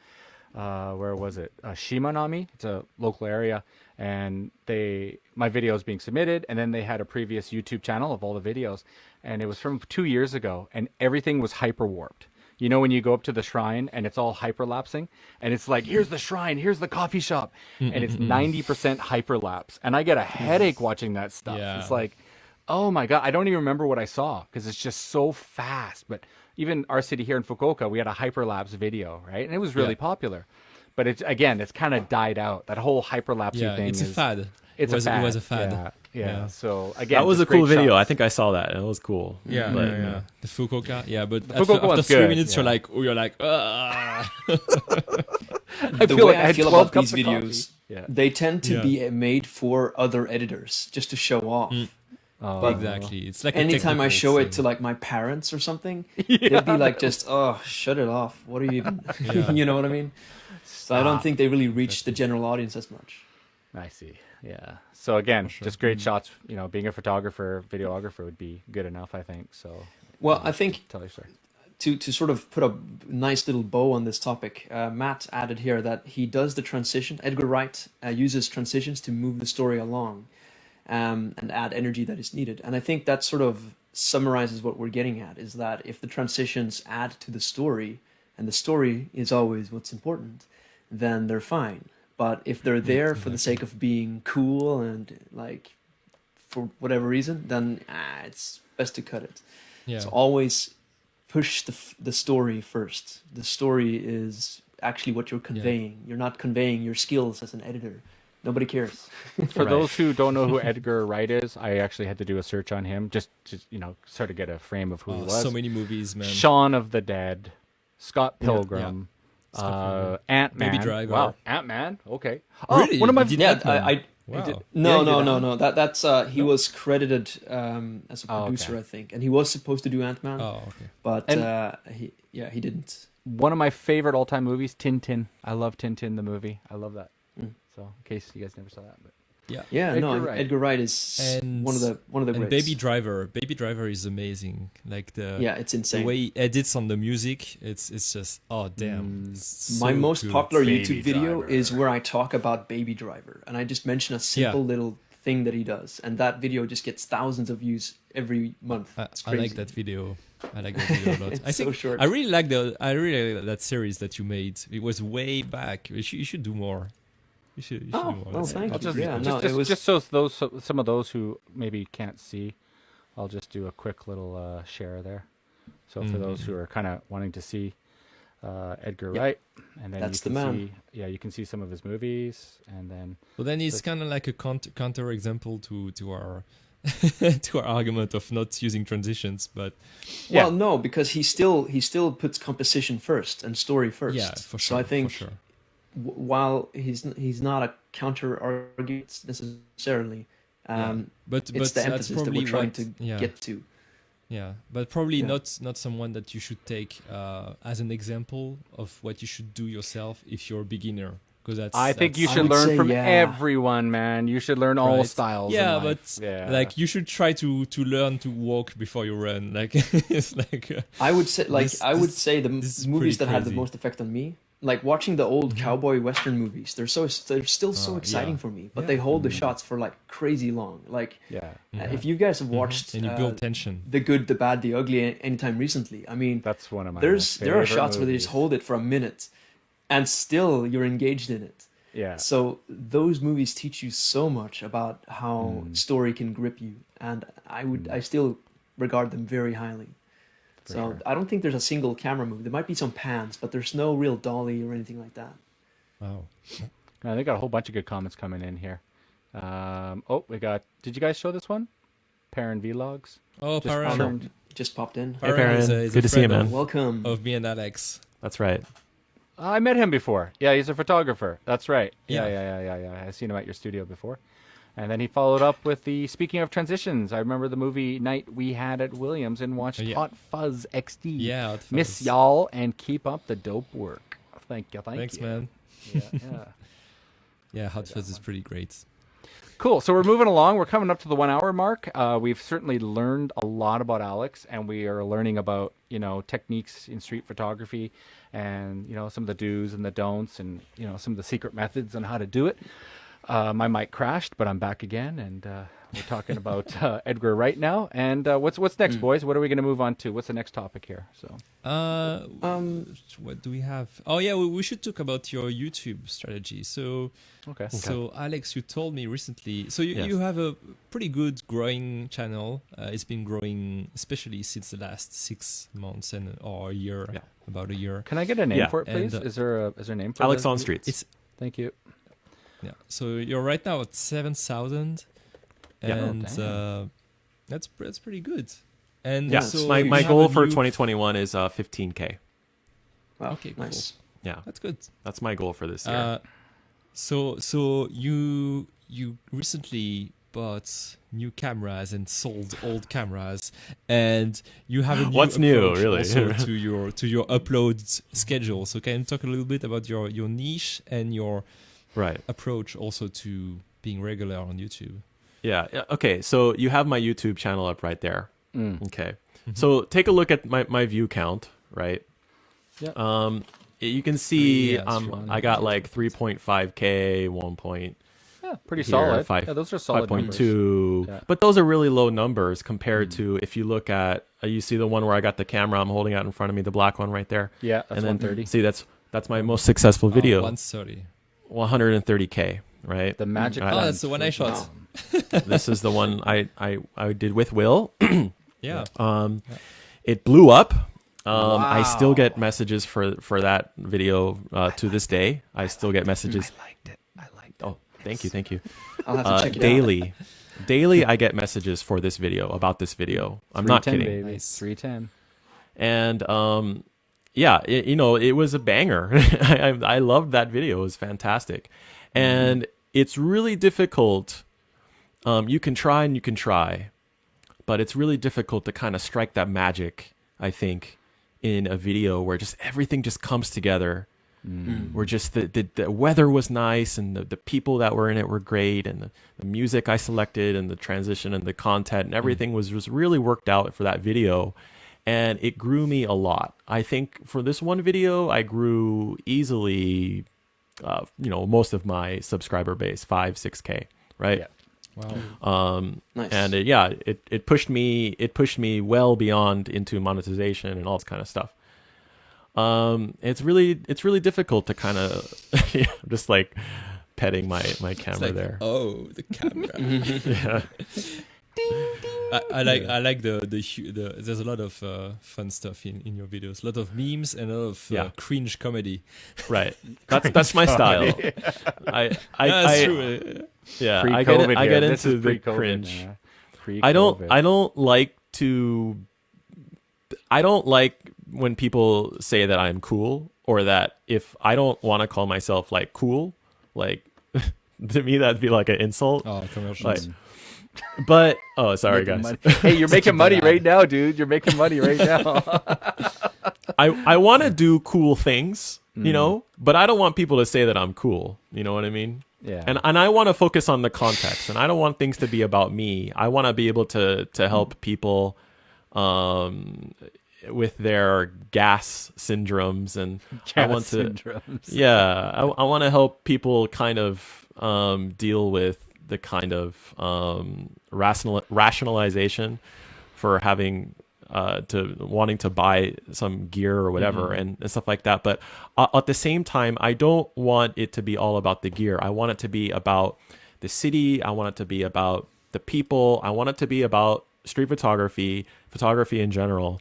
where was it? Shimanami. It's a local area, and my video is being submitted, and then they had a previous YouTube channel of all the videos, and it was from 2 years ago, and everything was hyper warped. You know, when you go up to the shrine and it's all hyperlapsing, and it's like, here's the shrine, here's the coffee shop, and it's 90% hyperlapse, and I get a headache watching that stuff. Yeah. It's like, oh my god, I don't even remember what I saw because it's just so fast. But even our city here in Fukuoka, we had a hyperlapse video, right? And it was really popular. But it's kind of died out. That whole hyperlapse Yeah, thing it's a fad. It was a fad. Yeah. So again, That was a just great cool video. I shots. think I saw that. It was cool. Yeah, But, yeah. The Fukuoka. Yeah, but Fukuoka after one's 3 good, minutes, yeah. you're like, ah. I The feel way like I I had feel 12 about these cups of coffee. videos, Yeah. they tend to Yeah. be made for other editors just to show off. Oh, But Exactly. It's like anytime I a show it to thing. like my parents or something, they'd be like, just, oh, shut it off. What are you even, Yeah. you know what I mean? So I don't think they really reach the general audience as much. I see. Yeah. So again, just great shots. You know, being a photographer, videographer would be good enough, I think. So Well, I think tell your story. to sort of put a nice little bow on this topic, Matt added here that he does the transition. Edgar Wright uses transitions to move the story along and add energy that is needed. And I think that sort of summarizes what we're getting at, is that if the transitions add to the story, and the story is always what's important, then they're fine. But if they're there for the sake of being cool and like for whatever reason, then it's best to cut it. Yeah. So always push the story first. The story is actually what you're conveying. You're not conveying your skills as an editor. Nobody cares. For those who don't know who Edgar Wright is, I actually had to do a search on him just to sort of get a frame of who he was. So many movies, man. Shaun of the Dead, Scott Pilgrim, Ant-Man. Baby Driver. Wow, Ant-Man. Okay. Really? One of my You did Yeah, Ant-Man? Wow. No. That's he was credited as a producer, okay. I think, and he was supposed to do Ant-Man, Oh, okay. but And- he didn't. one of my favorite all-time movies, Tintin. I love Tintin the movie. I love that. So in case you guys never saw that, but Yeah, no, Edgar Wright. Edgar Wright is And- one of the And greats. Baby Driver is amazing. Like It's the insane. way he edits on the music, it's just damn. It's My so most good. popular Baby YouTube video Driver. is where I talk about Baby Driver, and I just mention a simple little thing that he does, and that video just gets thousands of views every month. It's I crazy. like that video. I like that video a lot. It's I think so short. I really like that series that you made. It was way back. You should do more. You should do more. well, That's- thank I'll you. just, Yeah, just, no, it was just so some of those who maybe can't see, I'll just do a quick little share there. So for those who are kind of wanting to see Edgar Wright, and then That's you the can man. see, you can see some of his movies, and then Well, then it's kind of like a counter example to our to our argument of not using transitions, but Yeah. well, no, because he still puts composition first and story first. yeah, for So sure. I think for sure. while he's not a counter argument necessarily, But it's the that's emphasis that probably we're trying what- to yeah. get to. Yeah, but probably not someone that you should take as an example of what you should do yourself if you're a beginner. Because I think you I should would learn say, from yeah. everyone, man. You should learn all Right. styles. Yeah, in life. but like you should try to learn to walk before you run. Like it's like I would say the this is movies that pretty had the crazy. most effect on me, like watching the old cowboy western movies. They're still so exciting yeah. for me, but Yeah. they hold the shots for like crazy long. Like yeah, if you guys have watched and you build tension. The Good, the Bad, the Ugly anytime recently, I mean, that's one of my. there are favorite shots where they just movies. hold it for a minute, and still you're engaged in it. Yeah. So those movies teach you so much about how story can grip you, and I still regard them very highly. So sure. I don't think there's a single camera movie. There might be some pans, but there's no real dolly or anything like that. Wow. They got a whole bunch of good comments coming in here. We got. Did you guys show this one? Perrin Vlogs. Oh, Just Parent. turned- Just popped in. Hey, Perrin. Is Good a to see you, friend man. Welcome. Of me and Alex. That's right. I met him before. Yeah, he's a photographer. That's right. Yeah. Yeah. I've seen him at your studio before. And then he followed up with the, speaking of transitions, I remember the movie night we had at Williams and watched Yeah. Hot Fuzz XD. Yeah, Hot Miss Fuzz. y'all and keep up the dope work. Thank you. Thanks, man. Yeah. Yeah, Hot Fuzz is pretty great. Cool. So we're moving along. We're coming up to the 1 hour mark. We've certainly learned a lot about Alex, and we are learning about, techniques in street photography and, some of the do's and the don'ts and, some of the secret methods on how to do it. My mic crashed, but I'm back again, and we're talking about Edgar Wright now. And what's next, boys? What are we going to move on to? What's the next topic here? So, What do we have? Oh yeah, we should talk about your YouTube strategy. So, okay. so Alex, you told me recently. So Yes. you have a pretty good growing channel. It's been growing, especially since the last 6 months or a year, Yeah. about a year. Can I get a name Yeah, for it, please? and, Is there a name for Alex the- on Streets. It's Thank you. yeah. So you're right now at 7,000, Yeah. and damn. that's pretty good. And Yeah, so my you my have goal a for new- 2021 is 15K. Wow, Okay, cool. nice. Yeah, That's good. that's my goal for this year. So you recently bought new cameras and sold old cameras, and you have a new What's new, approach really? also to your upload schedule. So can you talk a little bit about your niche and your Right. approach also to being regular on YouTube? Yeah. Okay. So you have my YouTube channel up right there. Mm. Okay. So take a look at my view count, right? Yeah. You can see Yeah, that's true. I got like 3.5K, 1 point, Yeah, pretty here, solid. five- Yeah, those are solid numbers. 5.2. Yeah. But those are really low numbers compared to if you look at you see the one where I got the camera I'm holding out in front of me, the black one right there. Yeah, that's and then 130. see that's my most successful video, 130. 130K, right? The magic. Oh, Oh, lens that's the one I for- shot. This is the one I did with Will. Yeah. It blew up. I still Wow. get messages for that video to this day. I still get messages. I liked it. Oh, thank you. I'll have to check it Daily. Daily, I get messages for this video, about this video. I'm not 310, kidding. baby. Nice. 310. And yeah, it was a banger. I loved that video. It was fantastic. And it's really difficult. You can try and you can try, but it's really difficult to kind of strike that magic, I think, in a video where just everything just comes together. Where just the weather was nice and the people that were in it were great, and the music I selected and the transition and the content and everything was really worked out for that video. And it grew me a lot. I think for this one video, I grew easily, most of my subscriber base, 5-6K, right? Yeah. Wow. Nice. And it pushed me well beyond into monetization and all this kind of stuff. It's really difficult to kind of just like petting my It's camera like, there. oh, the camera. Yeah. I like the there's a lot of fun stuff in your videos, a lot of memes and a lot of Yeah. cringe comedy. Right. That's my style. That's true. Yeah, Pre-COVID I here. get This into is the pre-COVID, cringe. Pre-COVID. I don't like when people say that I'm cool, or that if I don't want to call myself like cool, like to me that'd be like an insult. Oh, commercials. Like, But sorry Making guys. money. Hey, you're making money right now, dude. You're making money right now. I want to do cool things, you know, but I don't want people to say that I'm cool. You know what I mean? Yeah. And I want to focus on the context, and I don't want things to be about me. I want to be able to help people with their gas syndromes, and I want to syndromes. I want to help people kind of deal with the kind of rationalization for having to wanting to buy some gear or whatever and stuff like that. But at the same time, I don't want it to be all about the gear. I want it to be about the city. I want it to be about the people. I want it to be about street photography in general,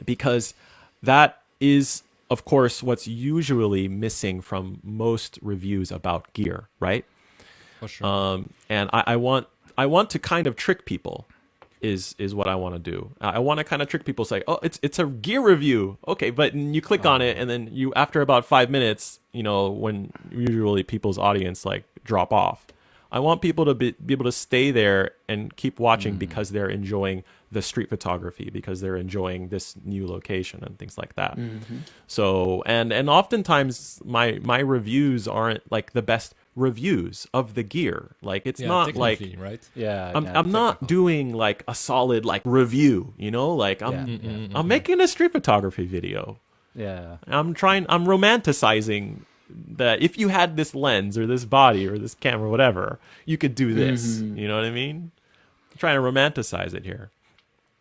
because that is, of course, what's usually missing from most reviews about gear, right? For sure. And I want to kind of trick people. Is what I want to do. I want to kind of trick people, say, oh, it's a gear review, okay, but you click on it, and then you, after about 5 minutes, you know, when usually people's audience like drop off, I want people to be able to stay there and keep watching because they're enjoying the street photography, because they're enjoying this new location and things like that. So and oftentimes my reviews aren't like the best reviews of the gear. Like it's not like right. Yeah. I'm not doing like a solid like review, you know, like I'm making a street photography video. Yeah. I'm romanticizing that if you had this lens or this body or this camera, whatever, you could do this. You know what I mean? I'm trying to romanticize it here.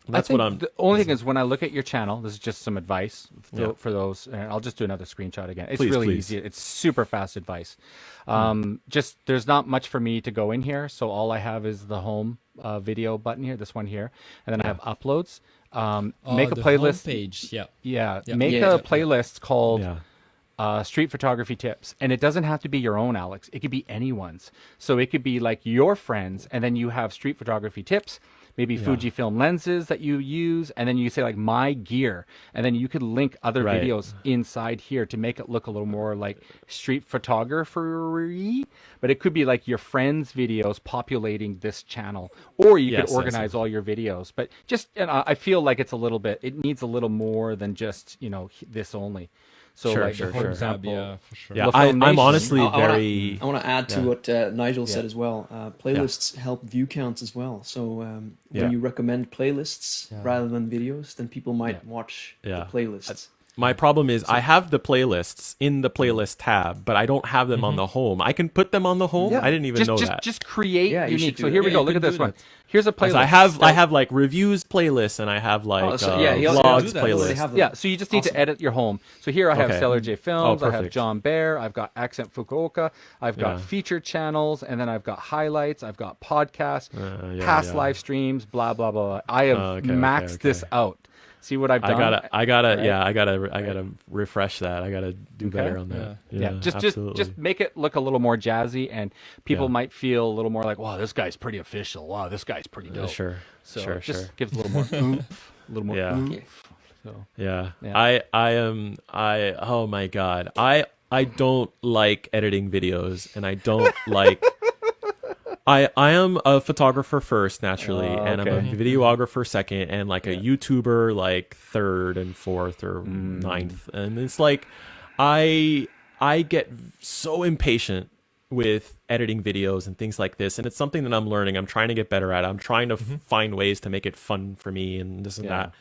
That's what I'm. The only thing is, when I look at your channel, this is just some advice for those, and I'll just do another screenshot again. It's really easy. It's super fast advice. Just there's not much for me to go in here, so all I have is the home video button here, this one here, and then I have uploads. Make a playlist page. Make a playlist called street photography tips, and it doesn't have to be your own, Alex. It could be anyone's. So it could be like your friends, and then you have street photography tips. Maybe Fujifilm lenses that you use, and then you say like my gear, and then you could link other videos inside here to make it look a little more like street photography. But it could be like your friends' videos populating this channel, or you could organize all your videos. But just, and I feel like it needs a little more than just, you know, this only. So for example, for sure. Yeah, I'm honestly I want to add to what Nigel said as well. Playlists help view counts as well. So when you recommend playlists rather than videos, then people might watch the playlists. My problem is I have the playlists in the playlist tab, but I don't have them on the home. I can put them on the home. I didn't even know that. Just create unique. So here we go. Look at this one. Here's a playlist. So I have like reviews playlists, and I have like vlogs playlists. Yeah, so you just need to edit your home. So here I have Cellar J Films, I have John Bear, I've got Accent Fukuoka, I've got featured channels, and then I've got highlights, I've got podcasts, past live streams, blah blah blah. I have maxed this out. See what I've done? I gotta refresh that. I gotta do better on that. Just make it look a little more jazzy, and people might feel a little more like, wow, this guy's pretty official. Wow, this guy's pretty dope. Sure. Gives a little more oomph, a little more oomph. So oh my god, I don't like editing videos, and I don't like. I am a photographer first, naturally, and I'm a videographer second, and like a YouTuber like third and fourth or ninth. And it's like I get so impatient with editing videos and things like this, and it's something that I'm learning. I'm trying to get better at. I'm trying to find ways to make it fun for me and this and that.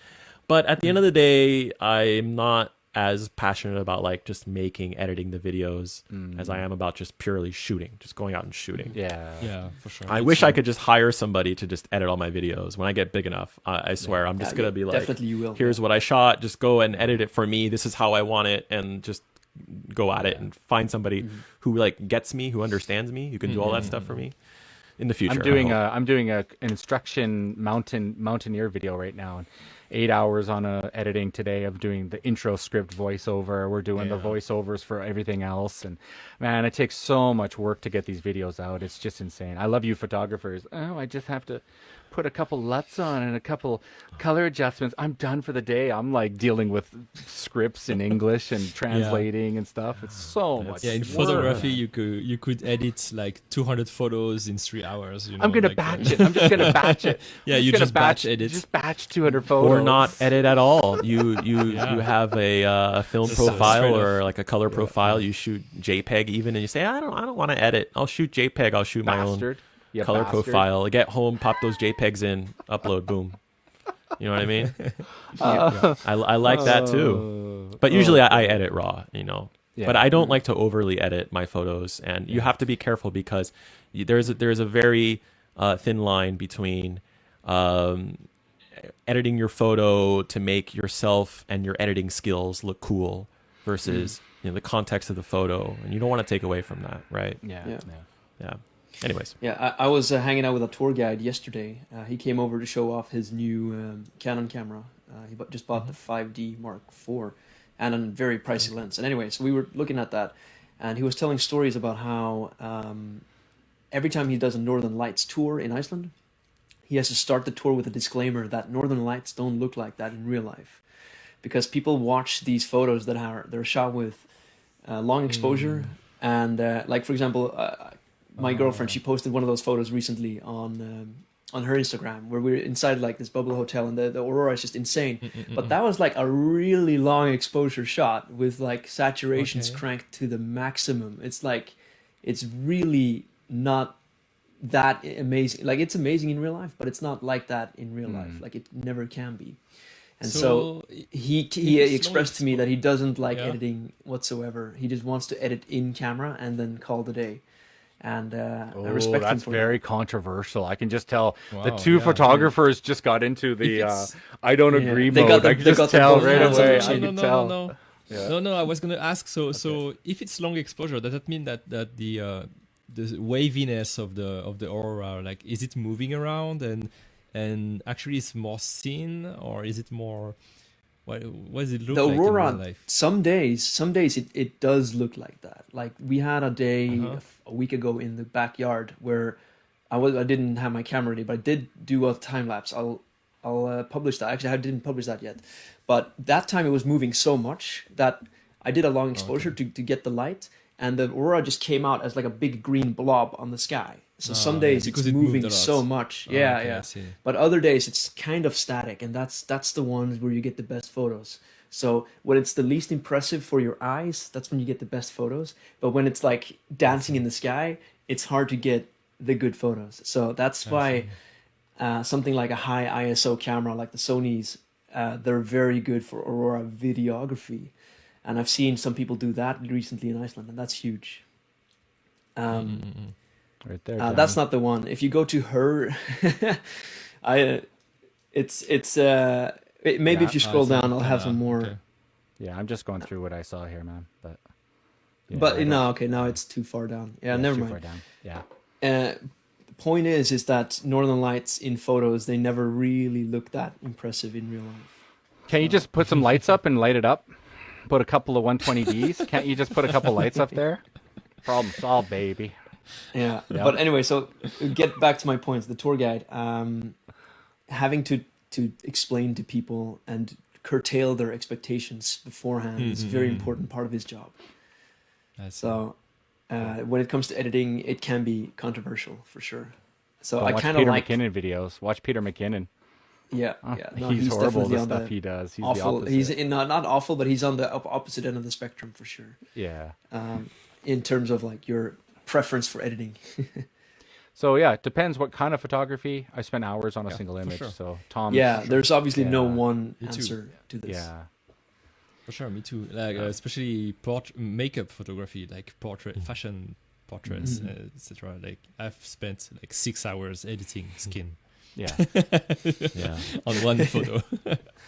But at the end of the day, I'm not as passionate about like just editing the videos as I am about just purely shooting, just going out and shooting. Yeah, for sure. I wish I could just hire somebody to just edit all my videos. When I get big enough, I swear I'm just gonna be like, definitely you will. Here's what I shot, just go and edit it for me. This is how I want it, and just go at it and find somebody who like gets me, who understands me, who can do all that stuff for me in the future. I'm doing an instruction mountaineer video right now, and 8 hours on editing today of doing the intro script voiceover. We're doing the voiceovers for everything else, and man, it takes so much work to get these videos out. It's just insane. I love you photographers. Oh, I just have to put a couple LUTs on and a couple color adjustments, I'm done for the day. I'm like dealing with scripts in English and translating and stuff. It's so much. Yeah, in work. photography, you could edit like 200 photos in 3 hours. You know, I'm gonna like, batch it. I'm just gonna batch it. Yeah, I'm you just batch edit. Just batch 200 photos. Or not edit at all. You have a film Just, profile straight or off. like a color profile. You shoot JPEG even, and you say, I don't want to edit. I'll shoot JPEG. I'll shoot my own Bastard. You color bastard. profile. I get home, pop those JPEGs in, upload, boom. You know what I mean? I like that too. But usually I edit raw, you know. Yeah. But I don't like to overly edit my photos, and you have to be careful because there's a very thin line between editing your photo to make yourself and your editing skills look cool versus the context of the photo, and you don't want to take away from that, right? Yeah. Anyways. Yeah, I was hanging out with a tour guide yesterday. He came over to show off his new Canon camera. He just bought the 5D Mark IV and a very pricey lens. And anyway, so we were looking at that, and he was telling stories about how every time he does a Northern Lights tour in Iceland, he has to start the tour with a disclaimer that Northern Lights don't look like that in real life. Because people watch these photos they're shot with long exposure, and like, for example, my girlfriend, she posted one of those photos recently on her Instagram where we're inside like this bubble hotel and the aurora is just insane. But that was like a really long exposure shot with like saturations cranked to the maximum. It's like, it's really not that amazing. Like, it's amazing in real life, but it's not like that in real life. Like, it never can be. And so he expressed to me that he doesn't like editing whatsoever. He just wants to edit in camera and then call it a day. And I respect him that's for very that. controversial. I can just tell the Wow, two yeah, photographers just got into the I don't agree They mode. got I can just tell right away. I can tell. No. I was gonna ask. So if it's long exposure, does that mean that the waviness of the aurora, like, is it moving around and actually it's more thin, or is it more? What does it look The like aurora, in real life? some days it does look like that. Like, we had a day a week ago in the backyard where I didn't have my camera ready, but I did do a time lapse. I'll publish that. Actually, I didn't publish that yet, but that time it was moving so much that I did a long exposure to get the light, and the aurora just came out as like a big green blob on the sky. So some days it's because it moved moving a lot. so much. Okay, I Yeah. see. But other days it's kind of static, and that's the ones where you get the best photos. So when it's the least impressive for your eyes, that's when you get the best photos. But when it's like dancing in the sky, it's hard to get the good photos. So that's why something like a high ISO camera like the Sony's, they're very good for aurora videography. And I've seen some people do that recently in Iceland, and that's huge. Right there. That's not the one. If you go to her, maybe if you scroll down, I'll have some more. Okay. Yeah, I'm just going through what I saw here, man. But But now it's too far down. Yeah, never too mind. far down. Yeah. The point is that Northern Lights in photos, they never really look that impressive in real life. Can you just put some lights up and light it up? Put a couple of 120Ds. Can't you just put a couple lights up there? Problem solved, baby. Yeah. But anyway, so get back to my points. The tour guide, having to explain to people and curtail their expectations beforehand is a very important part of his job. So when it comes to editing, it can be controversial for sure. So I kind of like Peter McKinnon videos. Watch Peter McKinnon. Yeah. No, he's horrible. definitely The on stuff he does. He's awful. the opposite. He's not awful, but he's on the opposite end of the spectrum for sure. Yeah. In terms of like your preference for editing. So yeah, it depends what kind of photography. I spend hours on a single image. sure. So Tom. Yeah, there's obviously no Yeah. one Me too. answer to this. Yeah. For sure, me too. Like especially makeup photography, like fashion portraits, etc. Like I've spent like 6 hours editing skin. Yeah. Yeah. On one photo.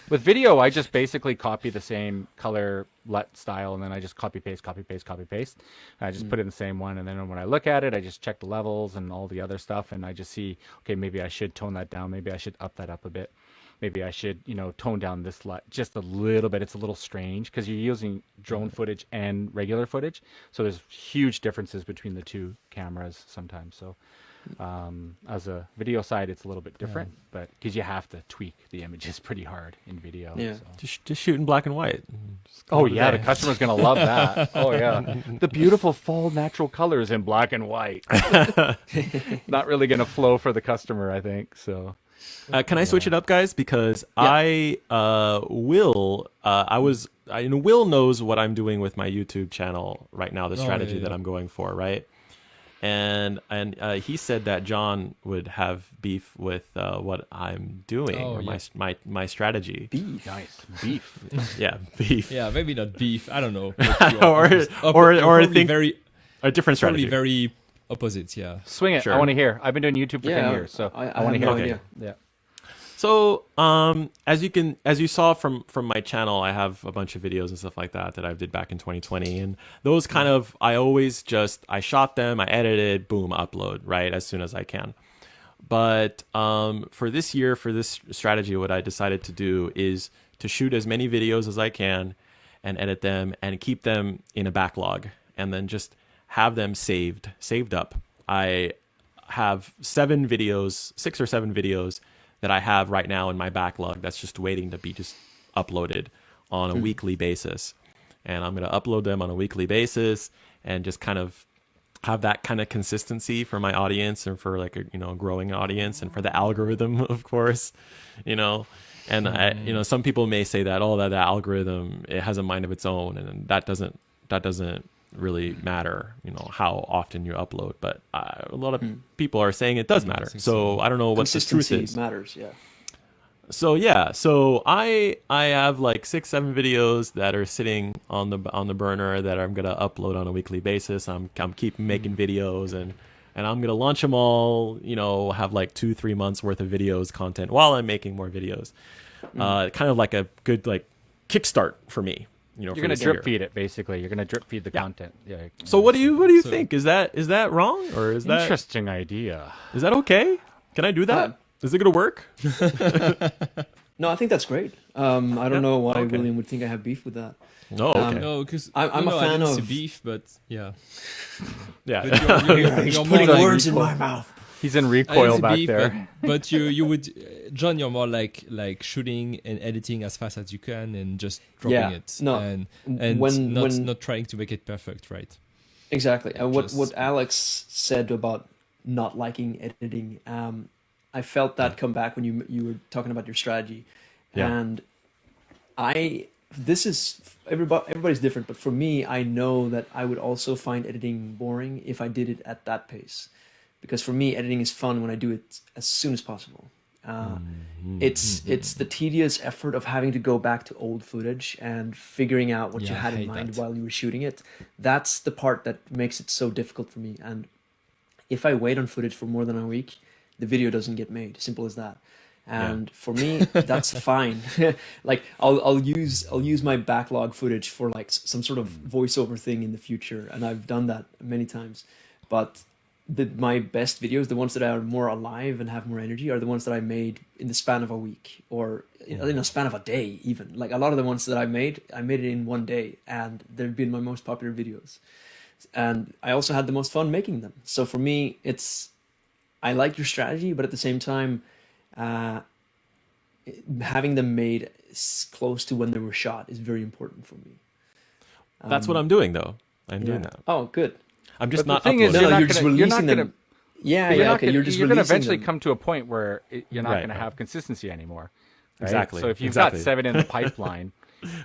With video, I just basically copy the same color LUT style, and then I just copy paste. I just put it in the same one, and then when I look at it, I just check the levels and all the other stuff, and I just see, okay, maybe I should tone that down. Maybe I should up that up a bit. Maybe I should, tone down this LUT just a little bit. It's a little strange because you're using drone footage and regular footage, so there's huge differences between the two cameras sometimes. So As a video side, it's a little bit different, but because you have to tweak the images pretty hard in video. Yeah. So. Just shoot in black and white. Oh yeah, the customer's gonna love that. Oh yeah, the beautiful fall natural colors in black and white. Not really gonna flow for the customer, I think. So, can I switch it up, guys? Because Will knows what I'm doing with my YouTube channel right now, the strategy that I'm going for, right? And he said that John would have beef with what I'm doing, or my strategy. Beef, nice beef. Yeah, beef. Yeah, maybe not beef. I don't know. or I think very a different strategy. Very opposites. Yeah. Swing it. Sure. I want to hear. I've been doing YouTube for 10 years, so I want to hear. No Okay. idea. Yeah. So, as you saw from my channel, I have a bunch of videos and stuff like that I did back in 2020, and those kind of I shot them, I edited, boom, upload right as soon as I can. But for this year, for this strategy, what I decided to do is to shoot as many videos as I can, and edit them and keep them in a backlog, and then just have them saved up. I have 6 or 7 videos that I have right now in my backlog that's just waiting to be just uploaded on a weekly basis. And I'm going to upload them on a weekly basis and just kind of have that kind of consistency for my audience and for like a growing audience, and for the algorithm, of course, and some people may say that that algorithm, it has a mind of its own, and that doesn't really matter, how often you upload, but a lot of people are saying it does matter. So I don't know what the truth is. Matters, yeah. So I have like 6-7 videos that are sitting on the burner that I'm gonna upload on a weekly basis. I'm keep making videos, and I'm gonna launch them all. Have like 2-3 months worth of videos content while I'm making more videos. Kind of like a good like kickstart for me. You're going to drip feed it, basically. You're going to drip feed the content. Yeah. So what do you think? Is that wrong, or is that interesting idea? Is that okay? Can I do that? Is it going to work? No, I think that's great. I don't know why William would think I have beef with that. No, okay. No, because I'm a fan of beef, but yeah. Yeah. He's putting words in my mouth. He's in recoil back beef, there. But you would, John, you're more like shooting and editing as fast as you can and just dropping it. No, and when not trying to make it perfect, right? Exactly. What Alex said about not liking editing, I felt that come back when you were talking about your strategy, and everybody's different, but for me, I know that I would also find editing boring if I did it at that pace. Because for me, editing is fun when I do it as soon as possible. It's the tedious effort of having to go back to old footage and figuring out what you had in mind while you were shooting it. That's the part that makes it so difficult for me. And if I wait on footage for more than a week, the video doesn't get made. Simple as that. And for me, that's fine. Like I'll use my backlog footage for like some sort of voiceover thing in the future, and I've done that many times. But my best videos, the ones that are more alive and have more energy, are the ones that I made in the span of a week, or in a span of a day even. Like a lot of the ones that I made it in one day, and they've been my most popular videos. And I also had the most fun making them. So for me, I like your strategy, but at the same time, having them made close to when they were shot is very important for me. That's what I'm doing, though. I'm doing that. Oh, good. I'm just But not the thing uploading. is, You're just releasing them. Yeah, okay. You're just You're going to releasing eventually them. come to a point where you're not Right, going to right. have consistency anymore. Right? Exactly. So if you've Exactly. got 7 in the pipeline,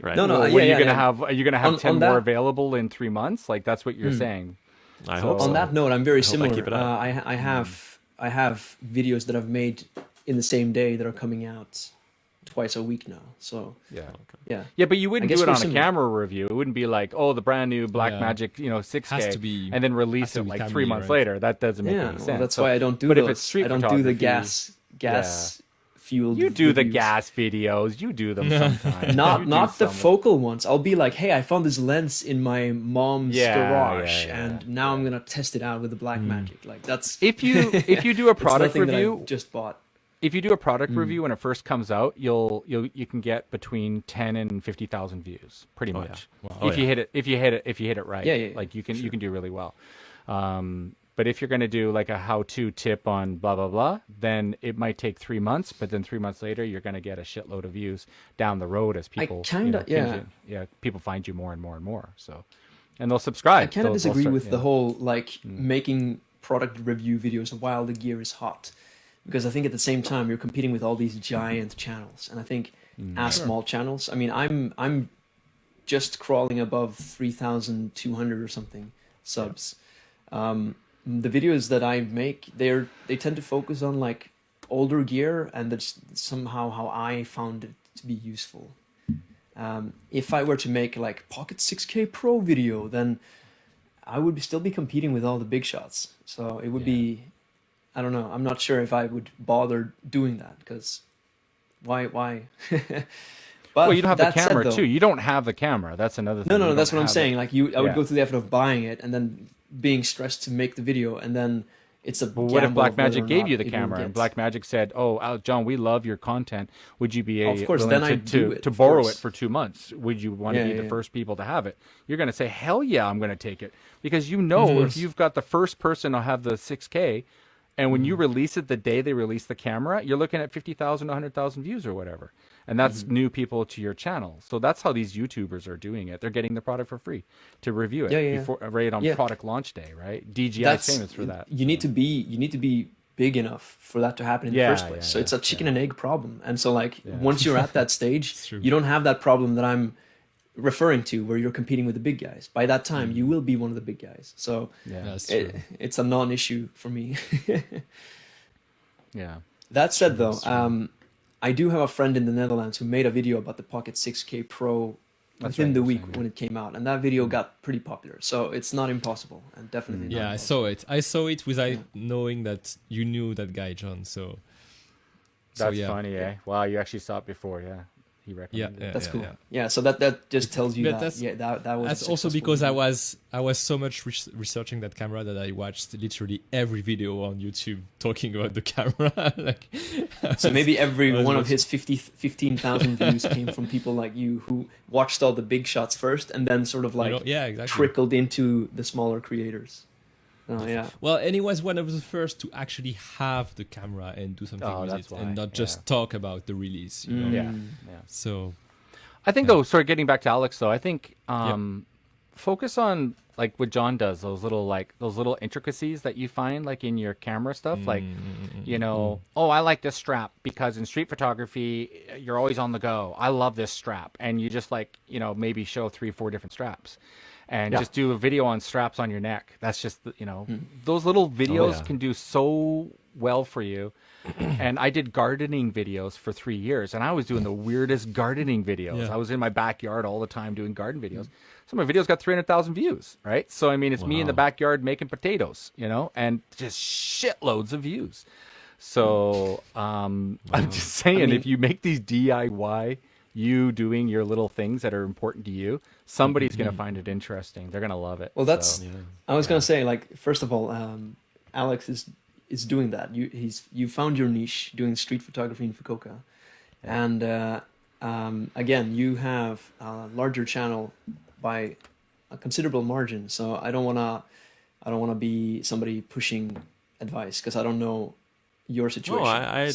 Right. No, what are you going to have? Are you going to have On 10 that- more available in 3 months? Like that's what you're saying. I hope On so. that note, I'm very hope I similar. keep it up. I have videos that I've made in the same day that are coming out twice a week now. So Yeah. yeah. But you wouldn't guess do it we're on a similar. camera review. It wouldn't be like, oh, the brand new Blackmagic, 6K, Has to be- and then has release to it be like timely, 3 months right? later. That doesn't make Yeah, any sense. well, that's So- why I don't do But those. if it's street I don't do the photography, gas fueled. you do the reviews. gas videos. You do them sometimes. Not You do not the some of- focal ones. I'll be like, hey, I found this lens in my mom's garage, yeah, and now I'm gonna test it out with the Blackmagic. Like that's If you do a it's product nothing that I review, just bought. if you do a product review when it first comes out, you can get between 10 and 50,000 views, pretty much. yeah. If you hit it right. Yeah. Like you can do really well. But But if you're going to do like a how-to tip on blah, blah, blah, then it might take 3 months. But then 3 months later, you're going to get a shitload of views down the road as people, people find you more and more and more. So, and they'll subscribe. I kind of disagree with the whole Mm. making product review videos while the gear is hot, because I think at the same time you're competing with all these giant channels, and I think as small channels, I mean, I'm just crawling above 3,200 or something subs. The videos that I make, they tend to focus on like older gear, and that's somehow how I found it to be useful. If I were to make like Pocket 6K Pro video, then I would still be competing with all the big shots. So it would be, I don't know. I'm not sure if I would bother doing that, because why? But well, you don't have the camera said, though, too. You don't have the camera. That's another thing. No, that's what I'm saying. Like I would go through the effort of buying it and then being stressed to make the video, and then it's a. Well, what if Blackmagic gave you the camera and Blackmagic said, "Oh, John, we love your content. Would you be willing to borrow it for 2 months? Would you want to be the first people to have it?" You're going to say, "Hell yeah, I'm going to take it," because if you've got the first person to have the 6K, and when you release it the day they release the camera, you're looking at 50,000, 100,000 views or whatever. And that's new people to your channel. So that's how these YouTubers are doing it. They're getting the product for free to review it before right on product launch day, right? DJI is famous for that. You need to be big enough for that to happen in the first place. So it's a chicken and egg problem. And so once you're at that stage, you don't have that problem that I'm referring to, where you're competing with the big guys. By that time, you will be one of the big guys. So it's a non-issue for me. Yeah. That said, though, I do have a friend in the Netherlands who made a video about the Pocket 6K Pro within the week when it came out, and that video got pretty popular. So it's not impossible, and definitely not impossible. I saw it without knowing that you knew that guy, John. So that's funny, eh? Wow, you actually saw it before, He recommended it. That's cool. Yeah, so that just tells you that was. That's also because video. I was so much researching that camera that I watched literally every video on YouTube talking about the camera. So maybe every one of his 15,000 views came from people like you who watched all the big shots first, and then sort of trickled into the smaller creators. Oh, yeah. Well, and he was one of the first to actually have the camera and do something with it, and not just talk about the release. You know? So, I think though, sort of getting back to Alex, though, I think focus on like what John does, those little intricacies that you find like in your camera stuff, oh, I like this strap because in street photography you're always on the go. I love this strap, and you just maybe show 3-4 different straps. And just do a video on straps on your neck. That's just, those little videos can do so well for you. And I did gardening videos for 3 years, and I was doing the weirdest gardening videos. I was in my backyard all the time doing garden videos. Some of my videos got 300,000 views, right? So, I mean, it's me in the backyard making potatoes, and just shitloads of views. So I'm just saying, if you make these DIY, you doing your little things that are important to you, somebody's going to find it interesting. They're going to love it. Well, I was going to say, first of all, Alex is doing that. You found your niche doing street photography in Fukuoka. And again, you have a larger channel by a considerable margin. So I don't want to be somebody pushing advice, because I don't know your situation.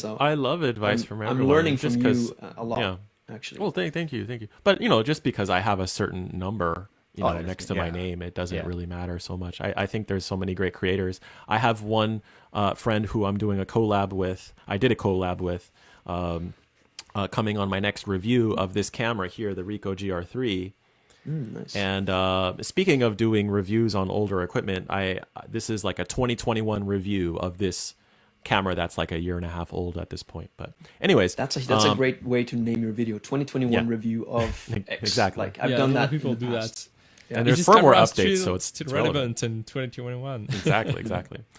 No, I love advice from everyone. I'm learning from you a lot. Yeah. Actually. Well, thank you. But just because I have a certain number, next to my name, it doesn't really matter so much. I think there's so many great creators. I have one friend who I'm doing a collab with. I did a collab with, coming on my next review of this camera here, the Ricoh GR3. Nice. And speaking of doing reviews on older equipment, this is like a 2021 review of this camera that's like a year and a half old at this point. But anyways, that's a great way to name your video. 2021 review of X. Exactly. I've done that. People do that. Yeah. And there's firmware updates, so it's still relevant in 2021. Exactly.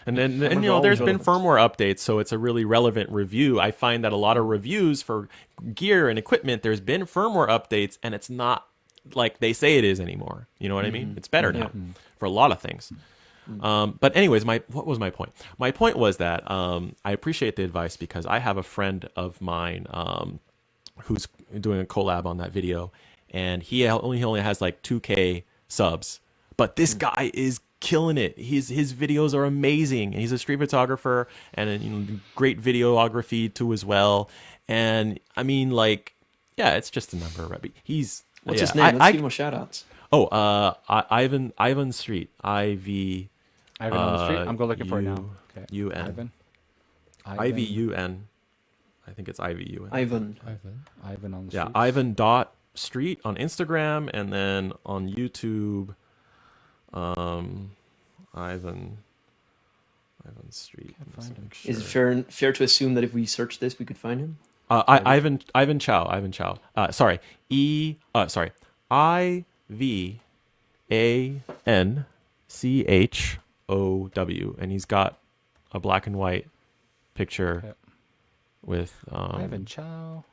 And then there's been firmware updates, so it's a really relevant review. I find that a lot of reviews for gear and equipment, there's been firmware updates, and it's not like they say it is anymore. You know what I mean? It's better now for a lot of things. But anyways, what was my point? My point was that I appreciate the advice, because I have a friend of mine who's doing a collab on that video, and he only has like 2K subs, but this guy is killing it. His videos are amazing. He's a street photographer and you know, great videography too as well. And I mean, like, yeah, it's just a number, right? He's What's his name? Let's give him a shout out. Oh, Ivan Street. Ivan on the street. I'm going looking for it now. Okay. UN. IVUN. I think it's IVUN. Ivan on the street. Yeah, Ivan dot Street on Instagram, and then on YouTube, Ivan Street. Find him. Sure. Is it fair to assume that if we search this, we could find him? Ivan Chow. Sorry. IVANCHOW, and he's got a black and white picture with Ivan Chow.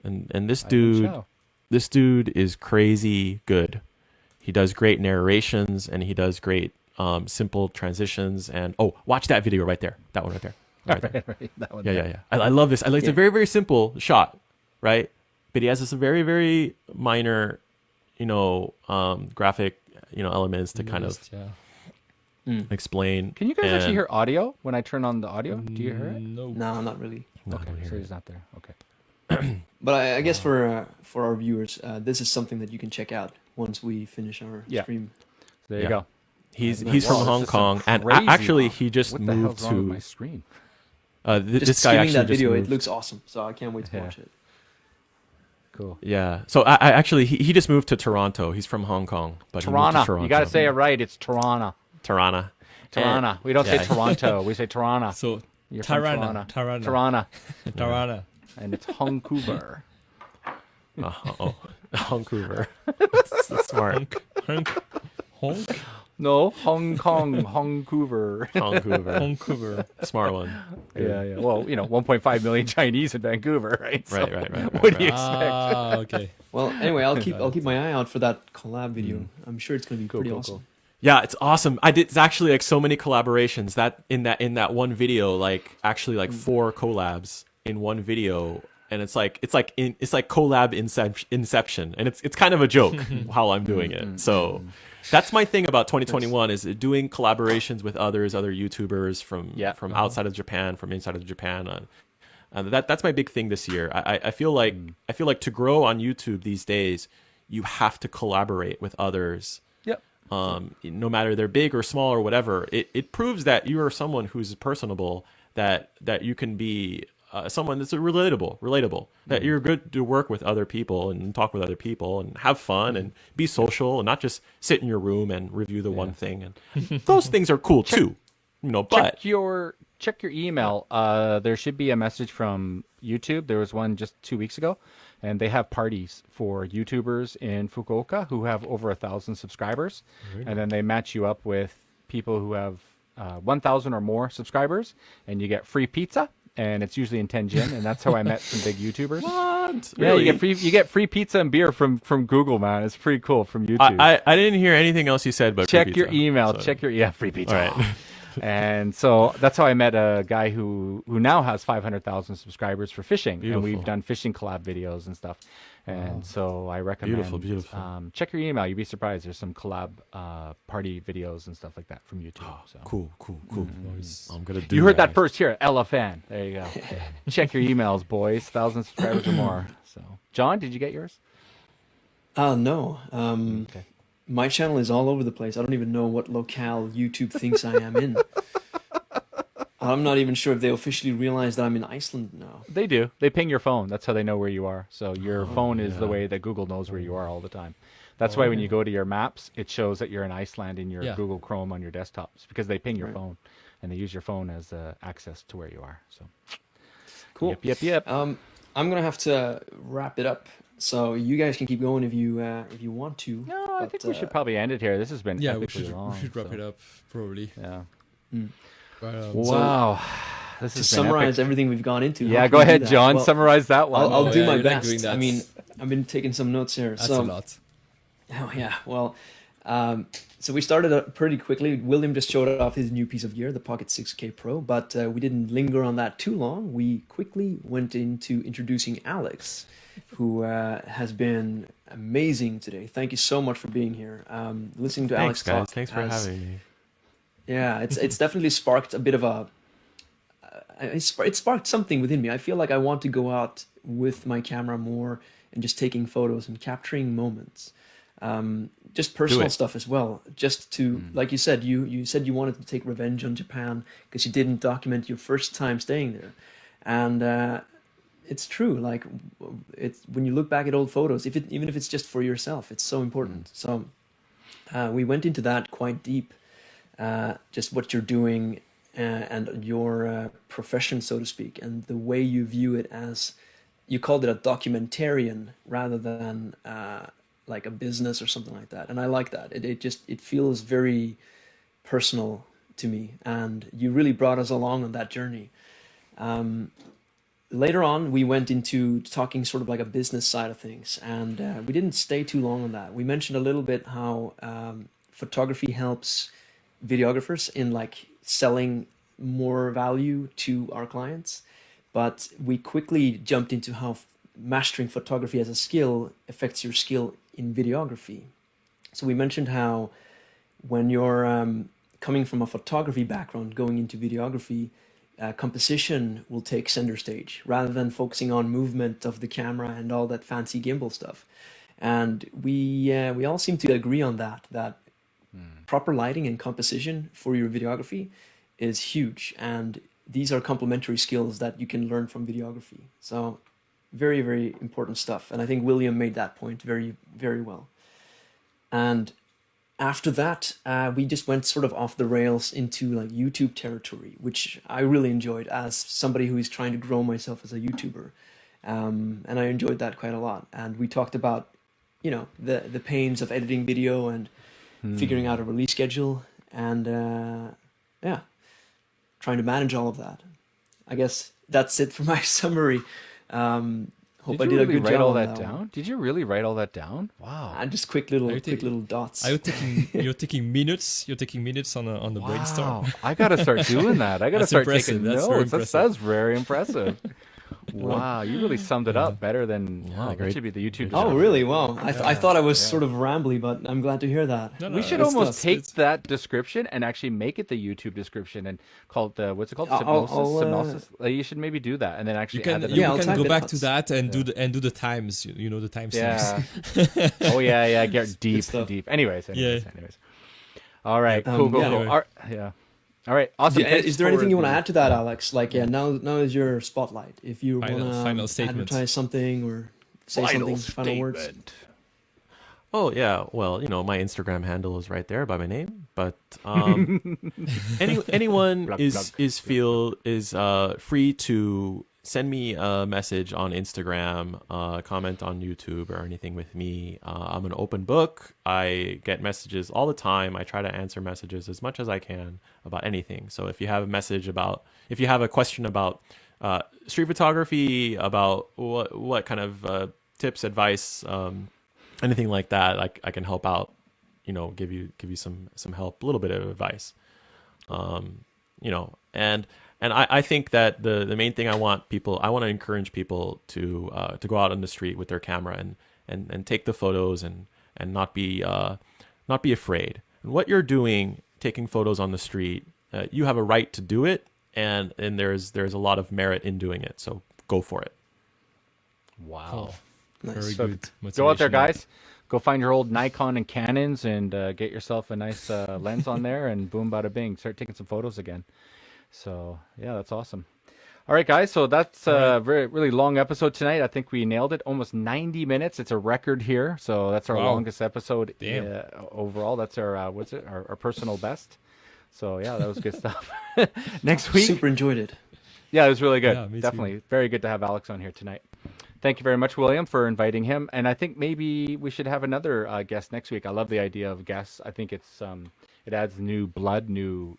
And this dude is crazy good. He does great narrations and he does great simple transitions. And watch that video right there. That one right there. Right there. Right, that one. Yeah. I love this. It's a very, very simple shot, right? But he has this very, very minor, graphic, elements to kind of explain. Can you guys actually hear audio when I turn on the audio? Do you hear it? No. No, not really. Okay, so he's not there. Okay. But I guess for our viewers, this is something that you can check out once we finish our stream. There you go. He's from Hong Kong, and actually he just what the moved hell's wrong with my to. screen? This guy actually that video, just moved. it looks awesome. So I can't wait to watch it. Cool. Yeah. So I actually he just moved to Toronto. He's from Hong Kong, but he moved to Toronto. Toronto. You got to say it right. It's Toronto. Tirana. We don't say Toronto. We say Toronto. So You're from Tirana. Toronto. And it's Vancouver. Vancouver. That's smart. Honk. No, Hong Kong, Vancouver. Vancouver. Smart one. Yeah. Well, 1.5 million Chinese in Vancouver, right? So Right. What do you expect? Okay. Well, anyway, I'll keep my eye out for that collab video. I'm sure it's going to be pretty awesome. Cool. Yeah, it's awesome. It's actually like so many collaborations that in that one video, like actually like 4 collabs in one video, and it's like collab inception, and it's kind of a joke how I'm doing it. So that's my thing about 2021 is doing collaborations with other YouTubers from outside of Japan, from inside of Japan. That's my big thing this year. I feel like to grow on YouTube these days, you have to collaborate with others. No matter they're big or small or whatever, it proves that you are someone who's personable, that you can be someone that's relatable, that you're good to work with other people and talk with other people and have fun and be social and not just sit in your room and review the one thing. And those things are cool too, but check your email. There should be a message from YouTube. There was one just 2 weeks ago. And they have parties for YouTubers in Fukuoka who have over 1,000 subscribers. Really? And then they match you up with people who have 1,000 or more subscribers, and you get free pizza. And it's usually in Tenjin, and that's how I met some big YouTubers. What? Yeah, Really? you get free pizza and beer from Google, man. It's pretty cool from YouTube. I didn't hear anything else you said, but check your email. So. Check your free pizza. All right. And so that's how I met a guy who now has 500,000 subscribers for fishing. Beautiful. And we've done fishing collab videos and stuff. And so I recommend beautiful. Check your email. You'd be surprised. There's some collab party videos and stuff like that from YouTube. So. Cool. Mm-hmm. I'm gonna do. You heard that first here, LFN. There you go. Check your emails, boys. 1,000 subscribers or more. So, John, did you get yours? No. Okay. My channel is all over the place. I don't even know what locale YouTube thinks I am in. I'm not even sure if they officially realize that I'm in Iceland now. They do. They ping your phone. That's how they know where you are. So your phone is the way that Google knows where you are all the time. That's why when you go to your maps, it shows that you're in Iceland in your Google Chrome on your desktop. It's because they ping your phone, and they use your phone as access to where you are. So cool. Yep. I'm gonna have to wrap it up. So you guys can keep going if you want to. No, I think we should probably end it here. This has been epically long. We should wrap it up probably. Yeah. But, wow. This to has summarize been everything we've gone into. Yeah, go ahead, John. Well, summarize that one. I'll do my you're not doing best. that. I mean, I've been taking some notes here. That's a lot. Oh yeah. Well, so we started pretty quickly. William just showed off his new piece of gear, the Pocket 6K Pro, but we didn't linger on that too long. We quickly went into introducing Alex. who has been amazing today. Thank you so much for being here. Listening to Alex Thanks, guys. talk Thanks for having me. yeah, it's definitely sparked a bit of a it sparked something within me. I feel like I want to go out with my camera more and just taking photos and capturing moments. Just personal stuff as well. Just to, like you said, you said you wanted to take revenge on Japan because you didn't document your first time staying there, and it's true. Like it's when you look back at old photos, even if it's just for yourself, it's so important. So we went into that quite deep, just what you're doing and your profession, so to speak, and the way you view it as you called it a documentarian rather than like a business or something like that. And I like that. It feels very personal to me, and you really brought us along on that journey. Later on, we went into talking sort of like a business side of things, and we didn't stay too long on that. We mentioned a little bit how photography helps videographers in like selling more value to our clients, but we quickly jumped into how mastering photography as a skill affects your skill in videography. So we mentioned how when you're coming from a photography background going into videography, composition will take center stage rather than focusing on movement of the camera and all that fancy gimbal stuff. And we all seem to agree on that proper lighting and composition for your videography is huge, and these are complementary skills that you can learn from videography. So very, very important stuff, and I think William made that point very, very well. And after that, we just went sort of off the rails into like YouTube territory, which I really enjoyed as somebody who is trying to grow myself as a YouTuber. And I enjoyed that quite a lot. And we talked about, you know, the pains of editing video and figuring out a release schedule and, yeah, trying to manage all of that. I guess that's it for my summary. Hope I did a good job on that down. Did you really write all that down? Wow. And just quick little dots. You're taking minutes. You're taking minutes on the brainstorm. I gotta start doing that. I gotta start taking notes. That sounds very impressive. Wow, you really summed it up better than that should be the YouTube. Oh, really? Wow. I thought I was sort of rambly, but I'm glad to hear that. No, we should almost take that description and actually make it the YouTube description and call it the what's it called? Hypnosis. You should maybe do that and then actually add that. You can go back to that and do the times. You know the timestamps. Yeah. Oh yeah. Get deep. Anyways. All right. Cool. Yeah. All right, awesome. Is there anything you want to add to that, Alex? Like, now is your spotlight. If you want to advertise something or say something, final words. Oh yeah, well, you know, my Instagram handle is right there by my name. But anyone is free to send me a message on Instagram, comment on YouTube or anything with me. I'm an open book. I get messages all the time. I try to answer messages as much as I can about anything. So if you have a question about street photography, about what kind of tips, advice, anything like that, like I can help out. You know, give you some help, a little bit of advice. You know, and I think that the main thing I want to encourage people to go out on the street with their camera and take the photos and not be afraid. And what you're doing, taking photos on the street, you have a right to do it, and there's a lot of merit in doing it. So go for it. Wow, nice. Very good. Go out there, guys. Go find your old Nikon and Canons and get yourself a nice lens on there, and boom, bada bing, start taking some photos again. So yeah, that's awesome. All right, guys. So that's a really long episode tonight. I think we nailed it. Almost 90 minutes. It's a record here. So that's our longest episode overall. That's our our personal best. So yeah, that was good stuff. Next week. Super enjoyed it. Yeah, it was really good. Yeah, Definitely. Too. Very good to have Alex on here tonight. Thank you very much, William, for inviting him. And I think maybe we should have another guest next week. I love the idea of guests. I think it's it adds new blood, new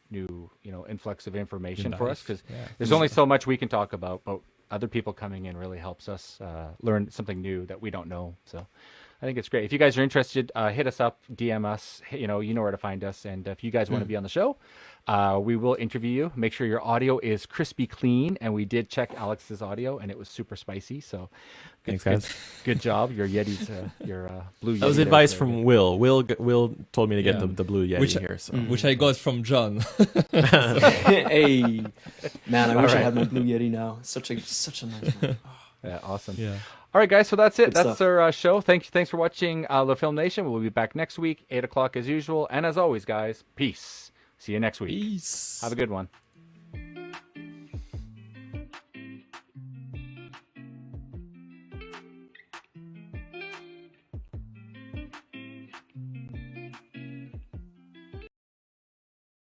influx of information for us, because there's only so much we can talk about, but other people coming in really helps us learn something new that we don't know. So I think it's great. If you guys are interested, hit us up, DM us. You know where to find us. And if you guys want to be on the show, we will interview you. Make sure your audio is crispy clean. And we did check Alex's audio, and it was super spicy. So, Thanks, guys. Good job. Your Yeti's, your blue Yeti. That was advice from Will. Will told me to get the blue Yeti here. So. Which I got from John. Hey, man, I wish I had my blue Yeti now. Such a nice one. Yeah, awesome. Yeah. All right, guys. So that's it. Good That's stuff. our show. Thanks for watching the Film Nation. We'll be back next week, 8 o'clock as usual. And as always, guys, peace. See you next week. Peace. Have a good one.